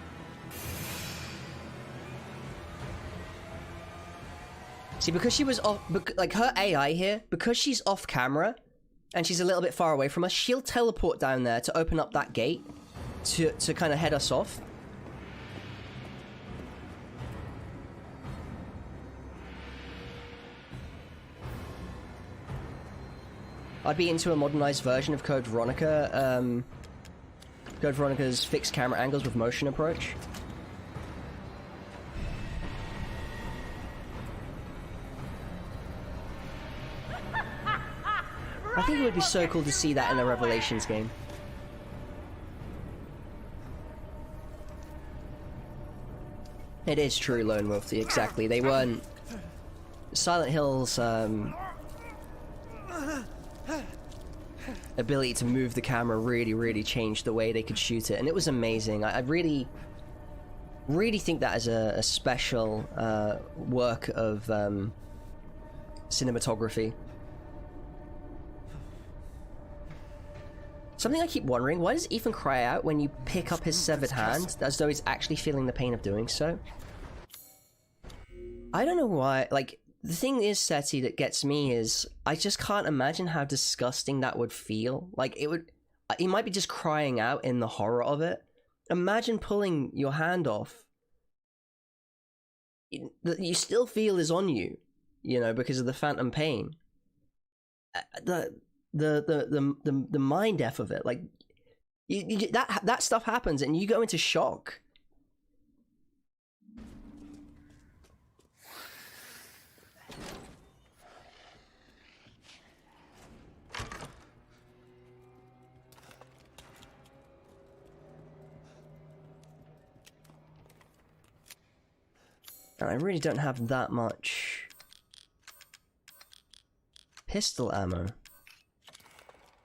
See, because she was off, like her AI here, because she's off camera and she's a little bit far away from us, she'll teleport down there to open up that gate to kind of head us off. I'd be into a modernized version of Code Veronica, Code Veronica's fixed camera angles with motion approach. I think it would be so cool to see that in a Revelations game. It is true, Lone Wolf, exactly. They weren't... Silent Hill's, ability to move the camera really changed the way they could shoot it, and it was amazing. I really think that is a special work of cinematography. Something I keep wondering, why does Ethan cry out when you pick up his severed hand, as though he's actually feeling the pain of doing so? I don't know why. Like, the thing is, Seti, that gets me is, I just can't imagine how disgusting that would feel. Like, he might be just crying out in the horror of it. Imagine pulling your hand off that you still feel is on you, you know, because of the phantom pain. The mind F of it, like, that stuff happens and you go into shock. And I really don't have that much pistol ammo.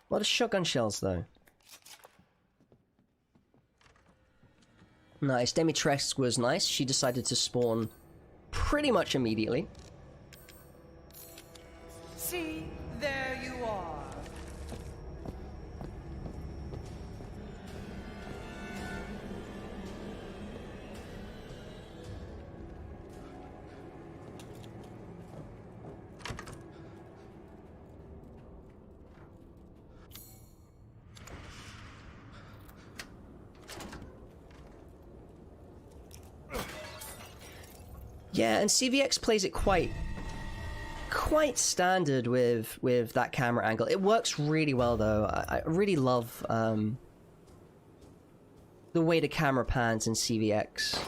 A lot of shotgun shells, though. Nice. Dimitrescu was nice. She decided to spawn pretty much immediately. See, there you are. Yeah, and CVX plays it quite standard with that camera angle. It works really well though. I really love the way the camera pans in CVX.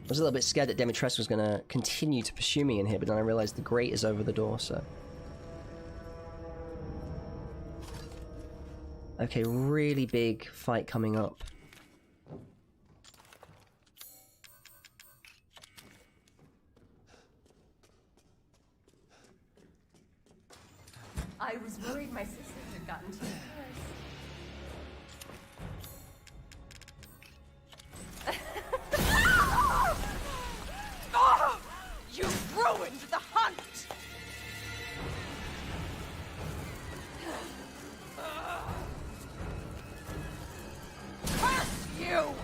I was a little bit scared that Dimitrescu was going to continue to pursue me in here, but then I realized the grate is over the door, so... Okay, really big fight coming up. I was worried my sister had gotten too close. Oh, you ruined the hunt! Curse you!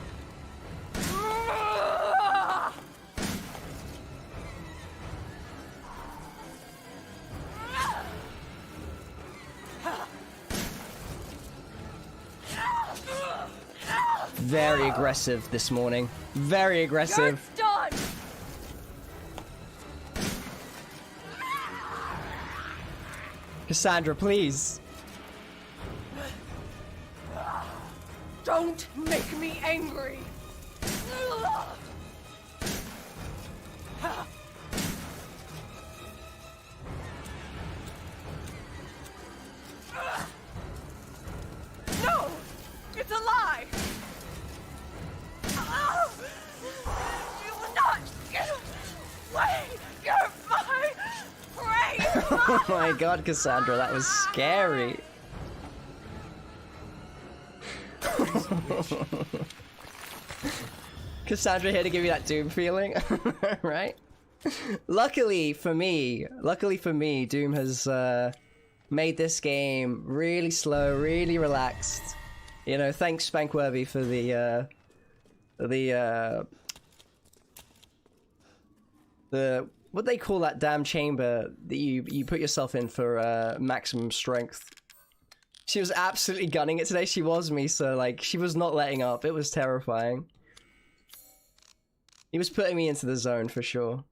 Very aggressive this morning. Very aggressive. You're done! Cassandra, please. Don't make me angry! No! It's a lie! You will not get away! You're my prey! Oh my god, Cassandra, that was scary. Cassandra here to give you that Doom feeling, right? Luckily for me, Doom has made this game really slow, really relaxed. You know, thanks Spankworthy for the what they call that damn chamber that you put yourself in for maximum strength. She was absolutely gunning it today. She was me, so like she was not letting up. It was terrifying. He was putting me into the zone for sure.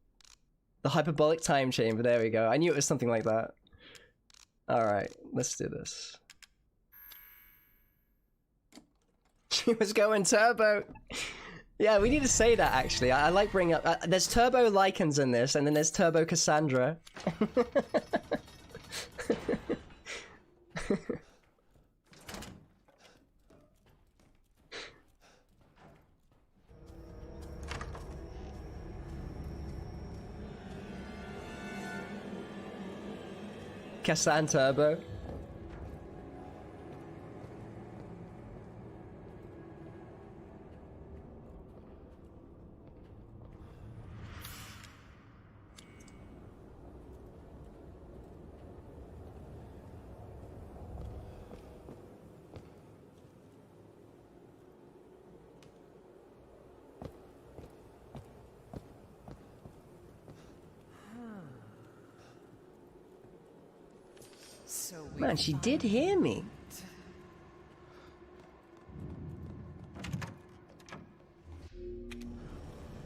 The hyperbolic time chamber, there we go. I knew it was something like that. Alright, let's do this. She was going turbo! Yeah, we need to say that actually. I like bringing up... there's Turbo Lycans in this, and then there's Turbo Cassandra. Cassan Turbo. Man, she did hear me.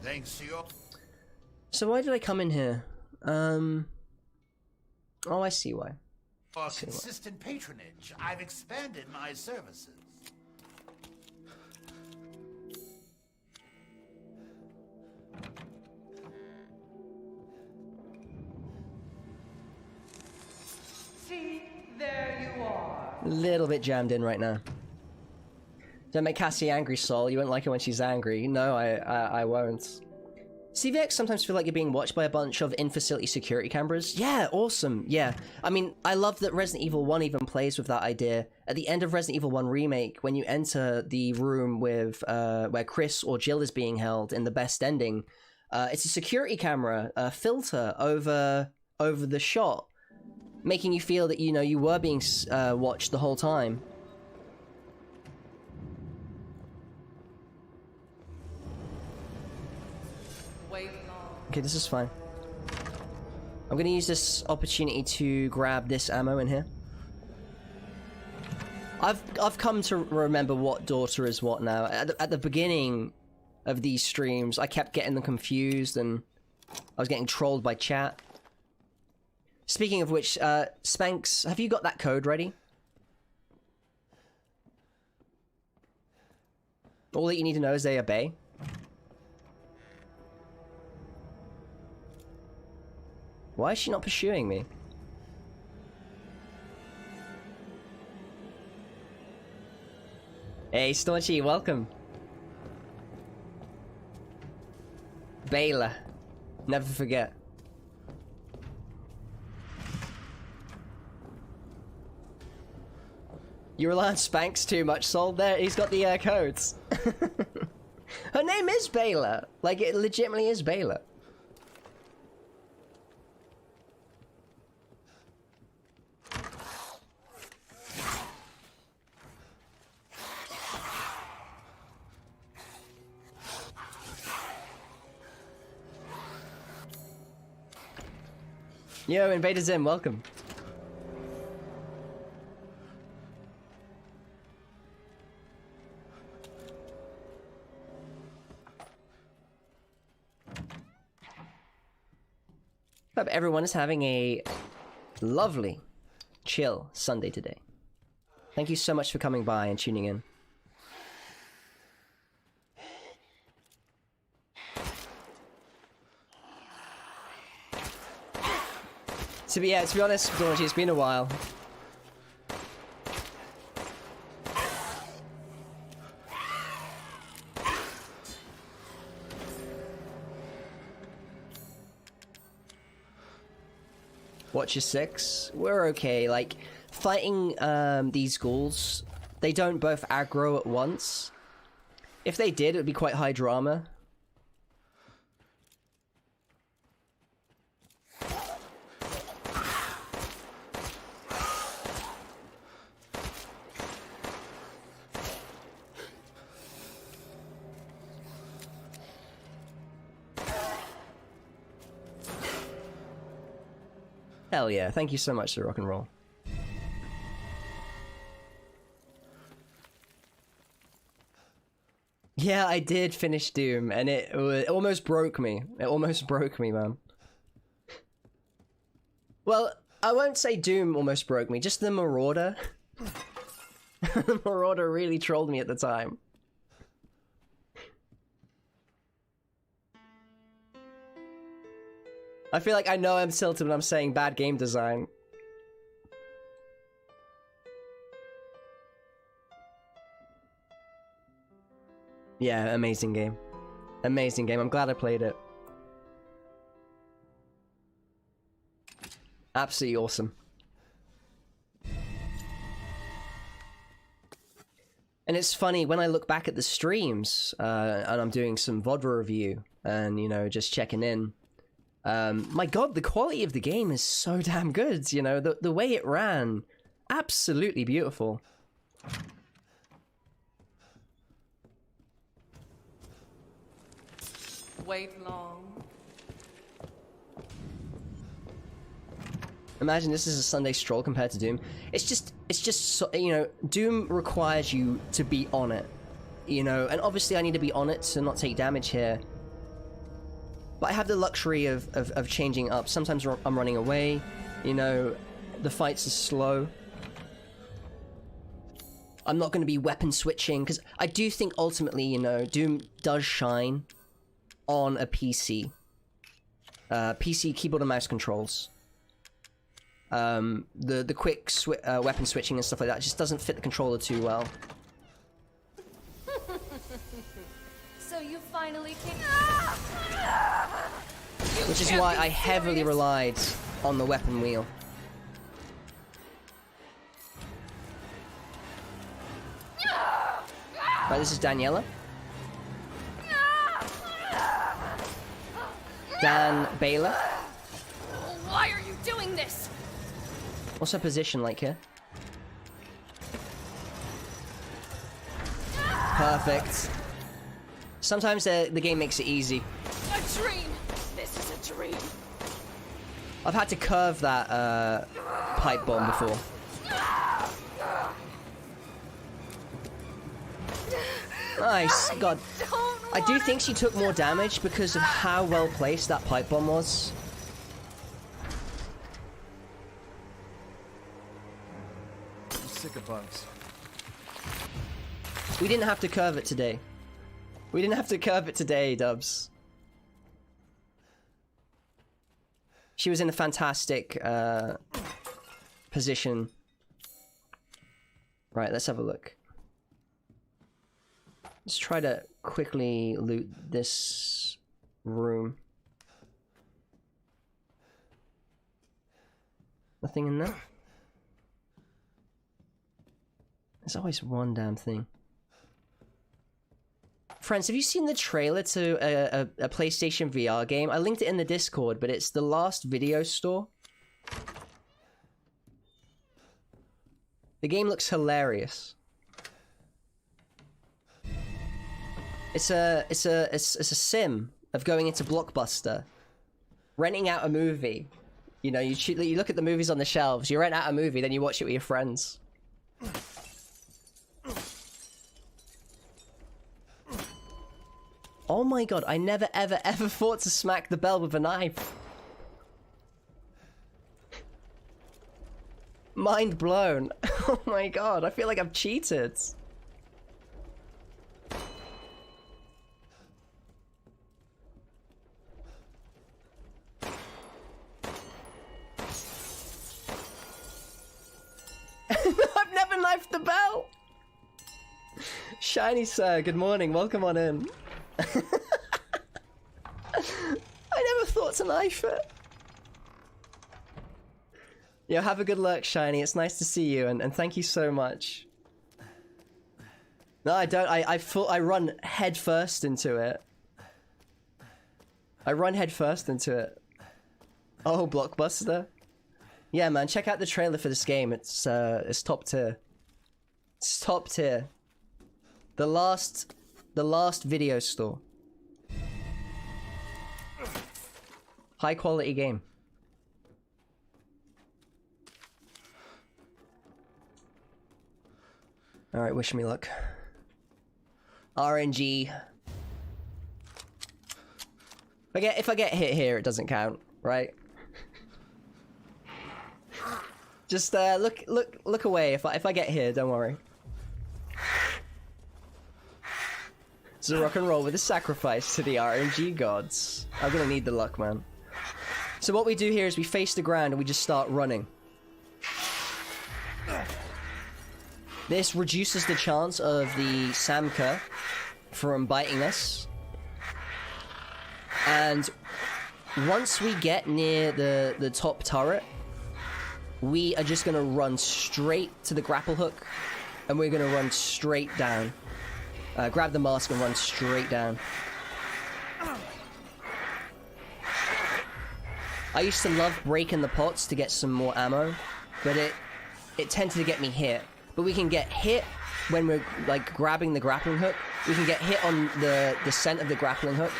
Thanks to your... So why did I come in here? Oh, I see why. For consistent patronage, I've expanded my services. See, there you are. A little bit jammed in right now. Don't make Cassie angry, Sol. You won't like her when she's angry. No, I won't. CVX sometimes feel like you're being watched by a bunch of in-facility security cameras. Yeah, awesome. Yeah. I mean, I love that Resident Evil 1 even plays with that idea. At the end of Resident Evil 1 Remake, when you enter the room with where Chris or Jill is being held in the best ending, it's a security camera filter over the shot, making you feel that, you know, you were being watched the whole time. Okay, this is fine. I'm gonna use this opportunity to grab this ammo in here. I've come to remember what daughter is what now. At the beginning of these streams, I kept getting them confused, and I was getting trolled by chat. Speaking of which, Spanx, have you got that code ready? All that you need to know is they obey. Why is she not pursuing me? Hey, Staunchy, welcome. Baylor. Never forget. You rely on Spanx too much, Sol. There, he's got the codes. Her name is Baylor. Like, it legitimately is Baylor. Yo, Invader Zim, welcome. Hope everyone is having a lovely, chill Sunday today. Thank you so much for coming by and tuning in. To be honest, Dorothy, it's been a while. Watch your 6. We're okay. Like, fighting these ghouls, they don't both aggro at once. If they did, it would be quite high drama. Hell yeah, thank you so much to Rock and Roll. Yeah, I did finish Doom, and it almost broke me. It almost broke me, man. Well, I won't say Doom almost broke me, just the Marauder. The Marauder really trolled me at the time. I feel like I know I'm tilted when I'm saying bad game design. Yeah, amazing game. Amazing game. I'm glad I played it. Absolutely awesome. And it's funny, when I look back at the streams, and I'm doing some VOD review, and, you know, just checking in, my god, the quality of the game is so damn good, you know, the way it ran, absolutely beautiful. Wait long. Imagine this is a Sunday stroll compared to Doom. It's just so, you know, Doom requires you to be on it, you know, and obviously I need to be on it to not take damage here. But I have the luxury of changing up. Sometimes I'm running away, you know, the fights are slow. I'm not going to be weapon switching, because I do think ultimately, you know, Doom does shine on a PC. PC keyboard and mouse controls. The quick weapon switching and stuff like that just doesn't fit the controller too well. So you finally kicked. Which is why I heavily relied on the weapon wheel. Right, this is Daniela. Dan Baylor. Why are you doing this? What's her position like here? Perfect. Sometimes the game makes it easy. A dream. This is a dream. I've had to curve that pipe bomb before. Nice. God. Don't I do think she took more damage because of how well placed that pipe bomb was. I'm sick of bugs. We didn't have to curve it today. We didn't have to curve it today, Dubs. She was in a fantastic position. Right, let's have a look. Let's try to quickly loot this room. Nothing in there? There's always one damn thing. Friends, have you seen the trailer to a PlayStation VR game? I linked it in the Discord, but it's the last video store. The game looks hilarious. It's a sim of going into Blockbuster, renting out a movie. You know, you look at the movies on the shelves, you rent out a movie, then you watch it with your friends. Oh my god, I never ever ever thought to smack the bell with a knife. Mind blown. Oh my god, I feel like I've cheated. I've never knifed the bell! Shiny sir, good morning, welcome on in. I never thought to knife it. Yo, have a good lurk, Shiny. It's nice to see you, and thank you so much. No, I don't. I run head first into it. I run head first into it. Oh, Blockbuster. Yeah, man. Check out the trailer for this game. It's top tier. It's top tier. The last video store. High quality game. Alright, wish me luck. RNG. If I get hit here, it doesn't count, right? Just look away. If I get here, don't worry. It's a rock and roll with a sacrifice to the RNG gods. I'm gonna need the luck, man. So what we do here is we face the ground and we just start running. This reduces the chance of the Samka from biting us. And once we get near the top turret, we are just gonna run straight to the grapple hook, and we're gonna run straight down. Grab the mask and run straight down. I used to love breaking the pots to get some more ammo, but it tended to get me hit. But we can get hit when we're like grabbing the grappling hook. We can get hit on the descent of the grappling hook.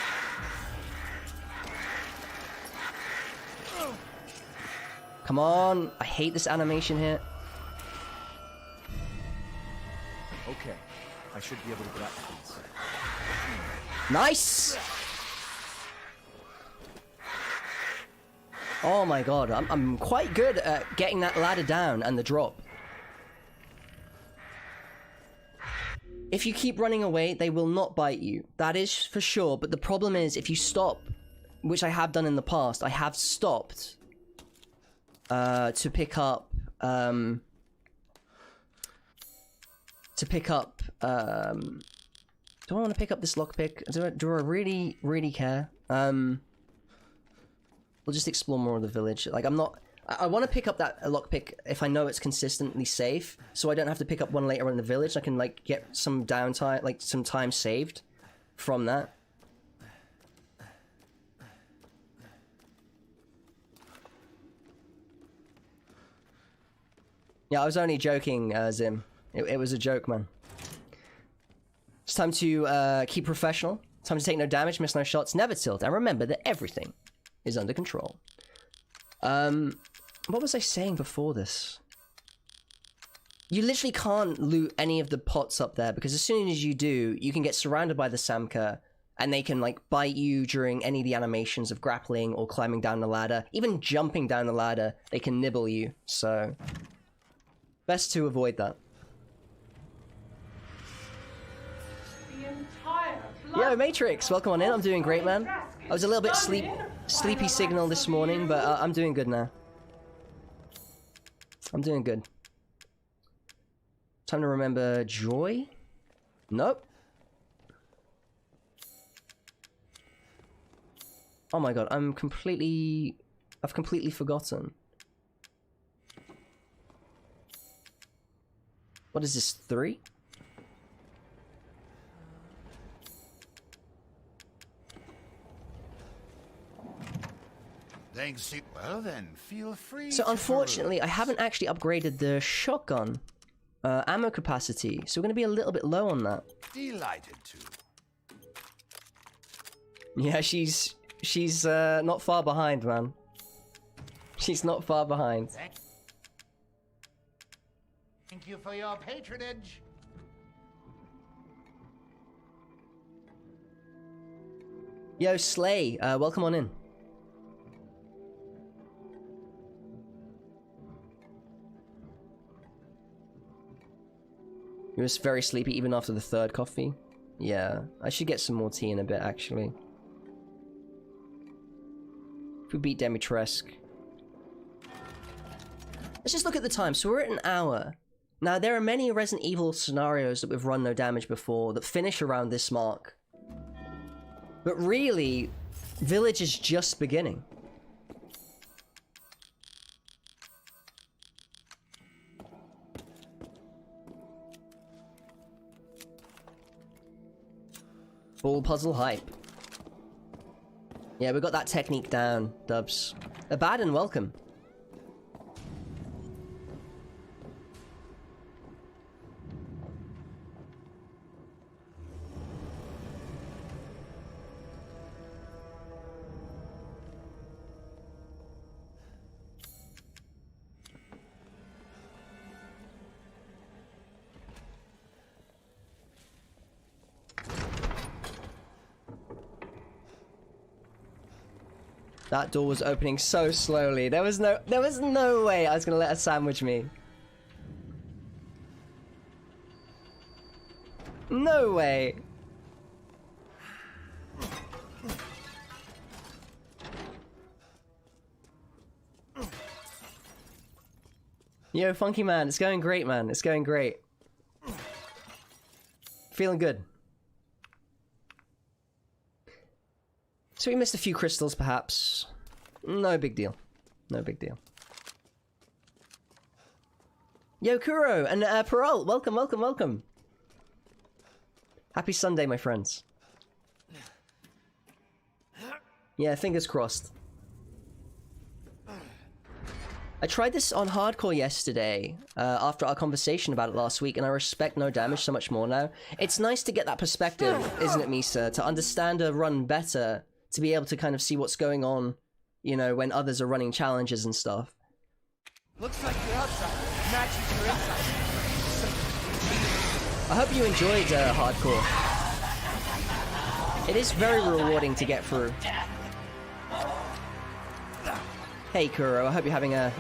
Come on, I hate this animation here. Okay, I should be able to get out of these. Nice! Oh my god, I'm quite good at getting that ladder down and the drop. If you keep running away, they will not bite you. That is for sure, but the problem is if you stop, which I have done in the past, I have stopped to pick up do I want to pick up this lockpick? Do I really care? We'll just explore more of the village. Like, I want to pick up that lockpick if I know it's consistently safe, so I don't have to pick up one later in the village. I can, like, get some downtime, like, some time saved from that. Yeah, I was only joking, Zim. It was a joke, man. It's time to keep professional. Time to take no damage, miss no shots, never tilt, and remember that everything is under control. What was I saying before this? You literally can't loot any of the pots up there, because as soon as you do, you can get surrounded by the Samka, and they can, like, bite you during any of the animations of grappling or climbing down the ladder. Even jumping down the ladder, they can nibble you, so... best to avoid that. The entire Yo, Matrix, welcome on in. I'm doing great, man. I was a little bit sleepy signal this morning, but I'm doing good now. I'm doing good. Time to remember joy? Nope. Oh my god, I've completely forgotten. What is this, 3? Thanks. Well then, feel free. So unfortunately, I haven't actually upgraded the shotgun ammo capacity, so we're going to be a little bit low on that. Delighted to. Yeah, she's not far behind, man. She's not far behind. Thank you for your patronage. Yo, Slay, welcome on in. You was very sleepy even after the 3rd coffee? Yeah, I should get some more tea in a bit, actually. If we beat Dimitrescu. Let's just look at the time. So we're at an hour. Now, there are many Resident Evil scenarios that we've run no damage before that finish around this mark. But really, Village is just beginning. Ball puzzle hype. Yeah, we got that technique down, Dubs. Abaddon, welcome. That door was opening so slowly. There was no way I was gonna let her sandwich me. No way. Yo, Funky Man, it's going great, man. It's going great. Feeling good. So we missed a few crystals, perhaps. No big deal. No big deal. Yo, Kuro and Peralt, welcome, welcome, welcome. Happy Sunday, my friends. Yeah, fingers crossed. I tried this on hardcore yesterday, after our conversation about it last week, and I respect no damage so much more now. It's nice to get that perspective, isn't it, Misa? To understand a run better, to be able to kind of see what's going on, you know, when others are running challenges and stuff. Looks like your outside matches your inside. I hope you enjoyed hardcore. It is very rewarding to get through. Hey Kuro, I hope you're having a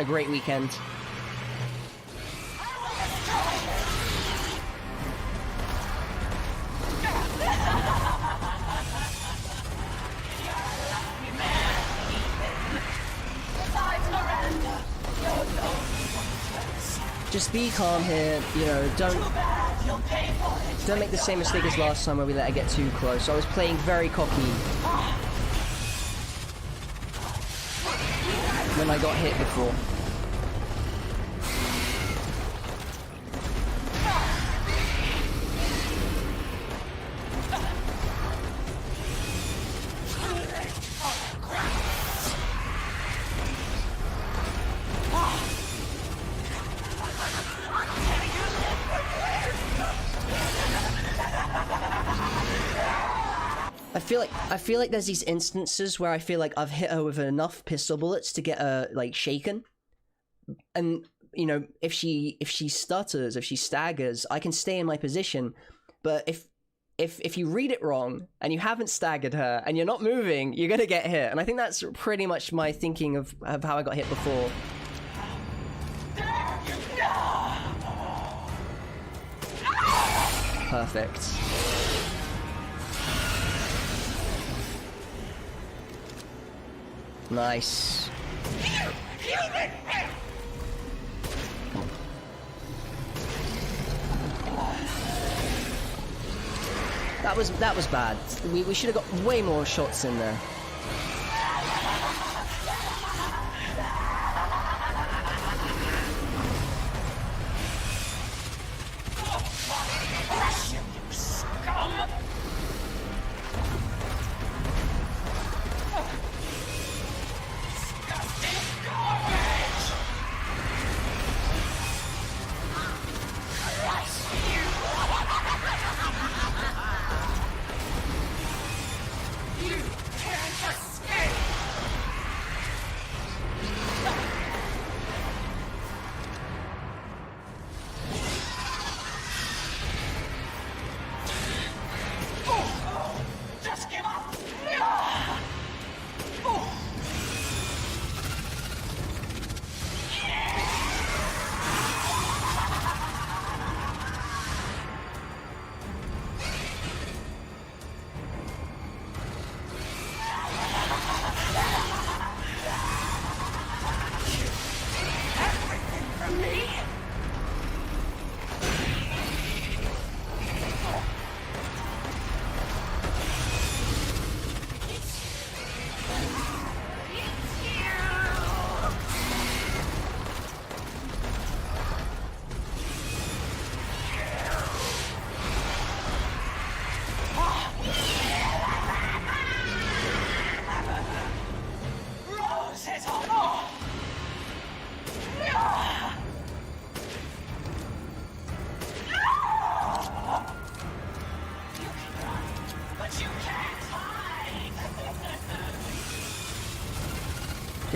great weekend. Just be calm here, you know, don't make the same mistake as last time where we let her get too close. I was playing very cocky when I got hit before. I feel like there's these instances where I feel like I've hit her with enough pistol bullets to get her, like, shaken. And you know, if she stutters, if she staggers, I can stay in my position. But if you read it wrong and you haven't staggered her and you're not moving, you're gonna get hit. And I think that's pretty much my thinking of how I got hit before. Perfect. Nice. That was bad. We should have got way more shots in there.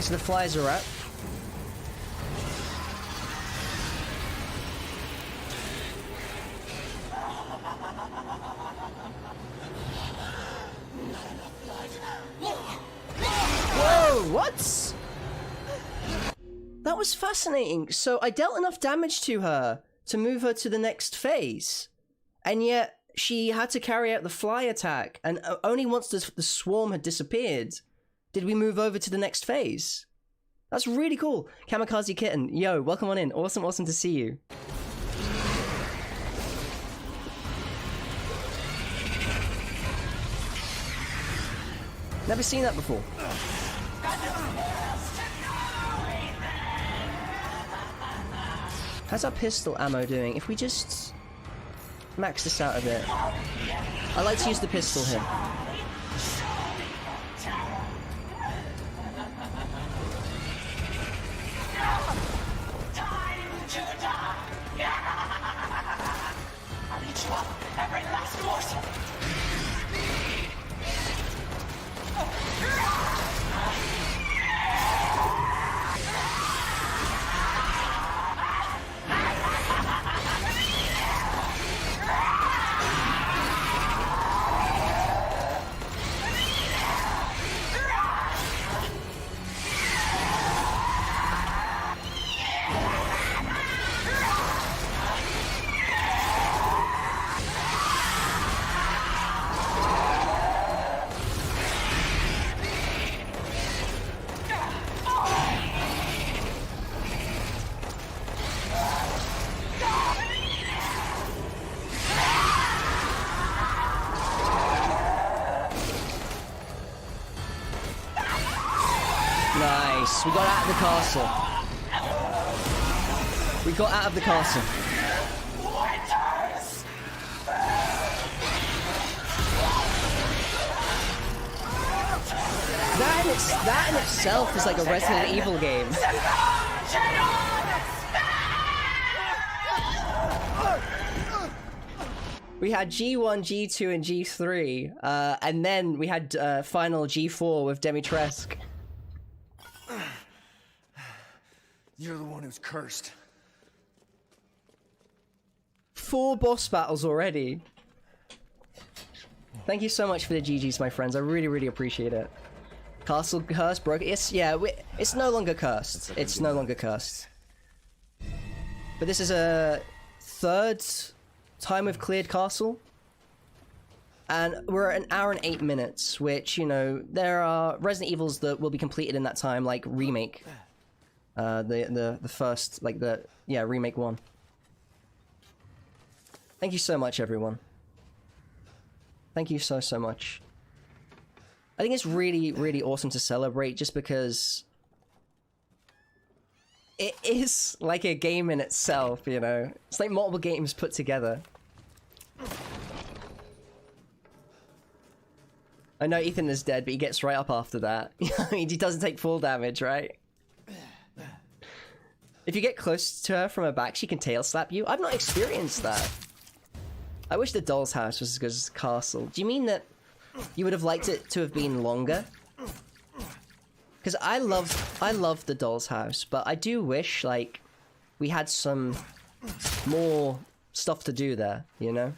So the flies are up. Whoa, what? That was fascinating. So I dealt enough damage to her to move her to the next phase. And yet she had to carry out the fly attack. And only once the swarm had disappeared did we move over to the next phase. That's really cool. Kamikaze Kitten, yo, welcome on in. Awesome to see you. Never seen that before. How's our pistol ammo doing? If we just max this out a bit. I like to use the pistol here. Nice, we got out of the castle. We got out of the castle. That in itself is like a Resident Evil game. We had G1, G2, and G3, and then we had final G4 with Dimitrescu. You're the one who's cursed. 4 boss battles already. Thank you so much for the GGs, my friends. I really, really appreciate it. Castle curse broke. It's it's no longer cursed. It's no longer cursed. But this is a 3rd time we've cleared castle, and we're at 1 hour and 8 minutes. Which, you know, there are Resident Evils that will be completed in that time, like Remake. The first, like Remake 1. Thank you so much, everyone. Thank you so much. I think it's really, really awesome to celebrate just because it is like a game in itself, you know? It's like multiple games put together. I know Ethan is dead, but he gets right up after that. He doesn't take full damage, right? If you get close to her from her back, she can tail slap you. I've not experienced that. I wish the doll's house was as good as the castle. Do you mean that you would have liked it to have been longer? Because I love the doll's house, but I do wish, like, we had some more stuff to do there, you know?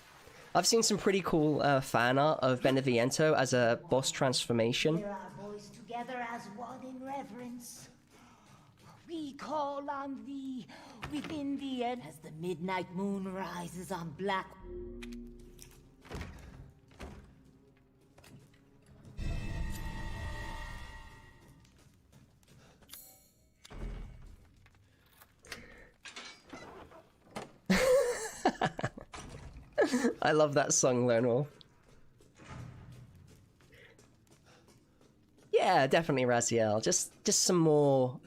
I've seen some pretty cool fan art of Beneviento as a boss transformation. There are boys together as one in reverence. We call on thee within the end as the midnight moon rises on black. I love that song, Lone Wolf. Yeah, definitely Raziel. Just some more,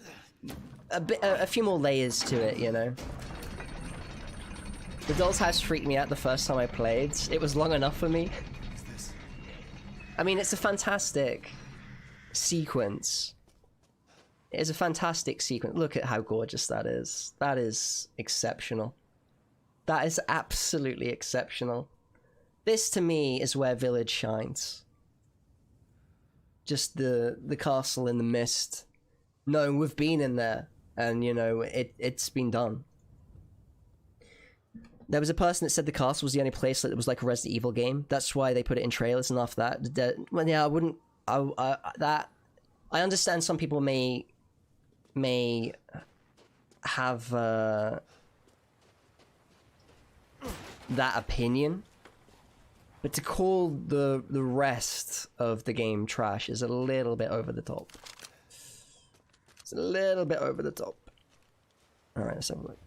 a few more layers to it, you know. The Doll's House freaked me out the first time I played. It was long enough for me. I mean, it's a fantastic sequence. It is a fantastic sequence. Look at how gorgeous that is. That is exceptional. That is absolutely exceptional. This, to me, is where Village shines. Just the castle in the mist. Knowing we've been in there, and, you know, it's been done. There was a person that said the castle was the only place that was like a Resident Evil game. That's why they put it in trailers, and after that... well, yeah, I wouldn't... I understand some people may have... that opinion, but to call the rest of the game trash is a little bit over the top. It's a little bit over the top. Alright, let's have a look.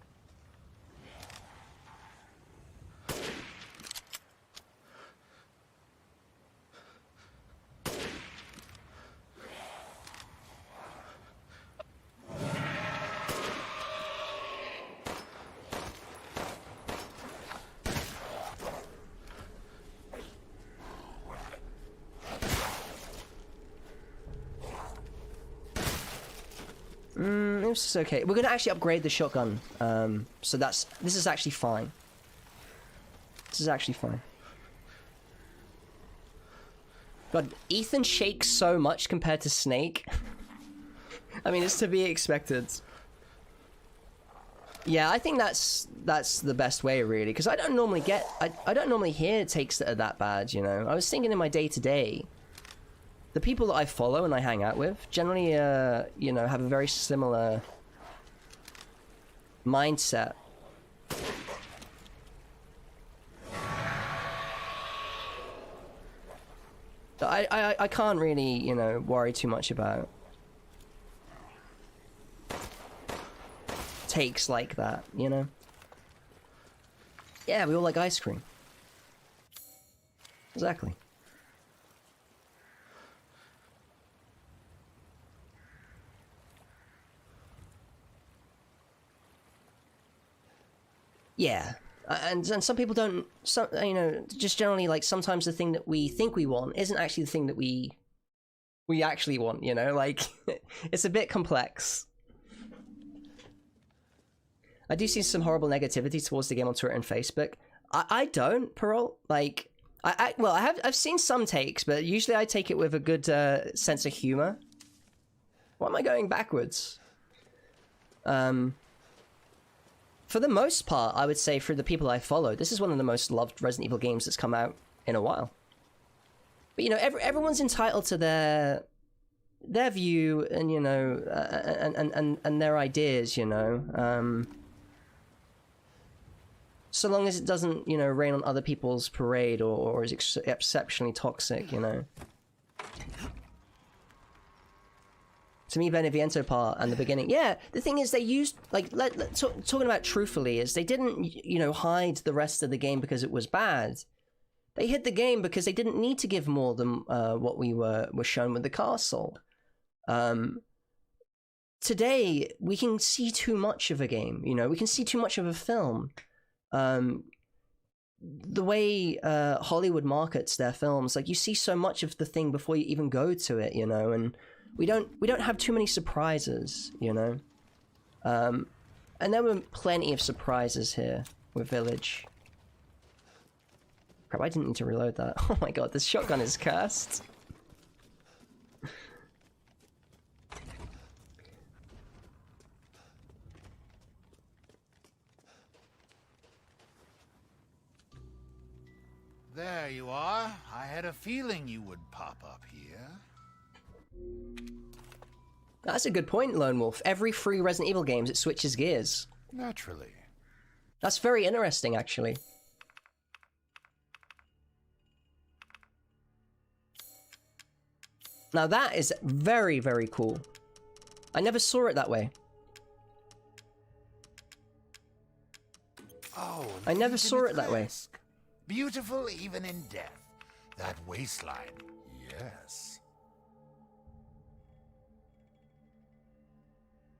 This is okay. We're gonna actually upgrade the shotgun. So this is actually fine. This is actually fine. God, Ethan shakes so much compared to Snake. I mean, it's to be expected. Yeah, I think that's the best way, really, because I don't normally get... I don't normally hear takes that are that bad, you know? I was thinking in my day-to-day, the people that I follow and I hang out with generally, you know, have a very similar mindset. I can't really, you know, worry too much about takes like that, you know? Yeah, we all like ice cream. Exactly. Yeah, and some people don't, you know, just generally, like, sometimes the thing that we think we want isn't actually the thing that we actually want, you know, like, it's a bit complex. I do see some horrible negativity towards the game on Twitter and Facebook. I don't, Parole, like, I've seen some takes, but usually I take it with a good sense of humor. Why am I going backwards? for the most part, I would say for the people I follow, this is one of the most loved Resident Evil games that's come out in a while. But, you know, everyone's entitled to their view and, you know, and their ideas, you know. So long as it doesn't, you know, rain on other people's parade or is exceptionally toxic, you know. To me, Beneviento part and the beginning, yeah. The thing is, they used talking about truthfully is they didn't, you know, hide the rest of the game because it was bad. They hid the game because they didn't need to give more than what we were shown with the castle. Today we can see too much of a game, you know. We can see too much of a film. The way Hollywood markets their films, like you see so much of the thing before you even go to it, you know, and we don't have too many surprises, you know. And there were plenty of surprises here with Village. Crap, I didn't need to reload that. Oh my god, this shotgun is cursed. There you are. I had a feeling you would pop up here. That's a good point, Lone Wolf. Every 3 Resident Evil games, it switches gears. Naturally. That's very interesting, actually. Now that is very, very cool. I never saw it that way. Oh, I never saw it that way. Dimitrescu. Beautiful even in death. That waistline, yes.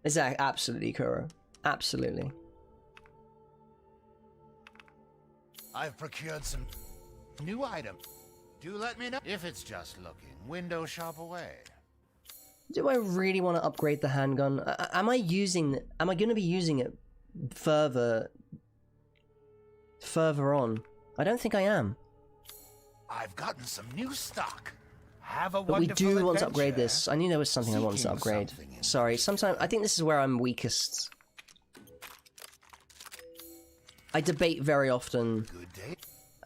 Is that absolutely, Kuro? Absolutely. I've procured some new items. Do let me know if it's just looking. Window shop away. Do I really want to upgrade the handgun? Am I going to be using it further on? I don't think I am. I've gotten some new stock. Have a But we wonderful do want to adventure. upgrade this. I knew there was something I wanted to Seeking upgrade. something in- Sorry, sometimes I think this is where I'm weakest. I debate very often Good day.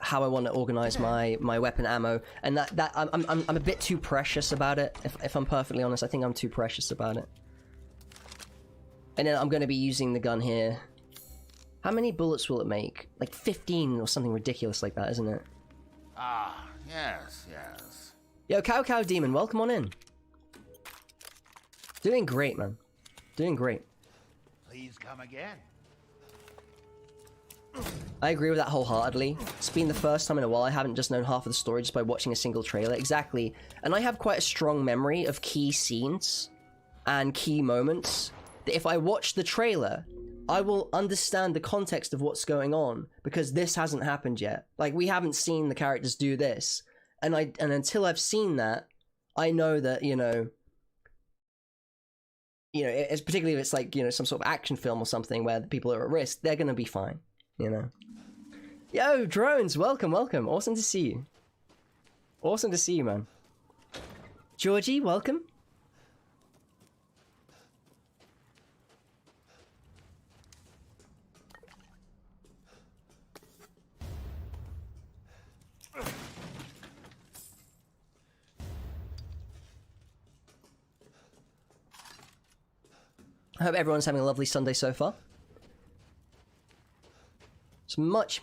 how I want to organize my weapon ammo, and that I'm a bit too precious about it. If I'm perfectly honest, I think I'm too precious about it. And then I'm going to be using the gun here. How many bullets will it make? Like 15 or something ridiculous like that, isn't it? Ah, yes, yes. Yo, Cow Demon, welcome on in. Doing great, man. Doing great. Please come again. I agree with that wholeheartedly. It's been the first time in a while I haven't just known half of the story just by watching a single trailer. Exactly. And I have quite a strong memory of key scenes and key moments that if I watch the trailer, I will understand the context of what's going on because this hasn't happened yet. Like, we haven't seen the characters do this. And until I've seen that, I know that, you know, it's particularly if it's like, you know, some sort of action film or something where the people are at risk, they're gonna be fine, you know. Yo, Drones, welcome. Awesome to see you. Awesome to see you, man. Georgie, welcome. I hope everyone's having a lovely Sunday so far. It's much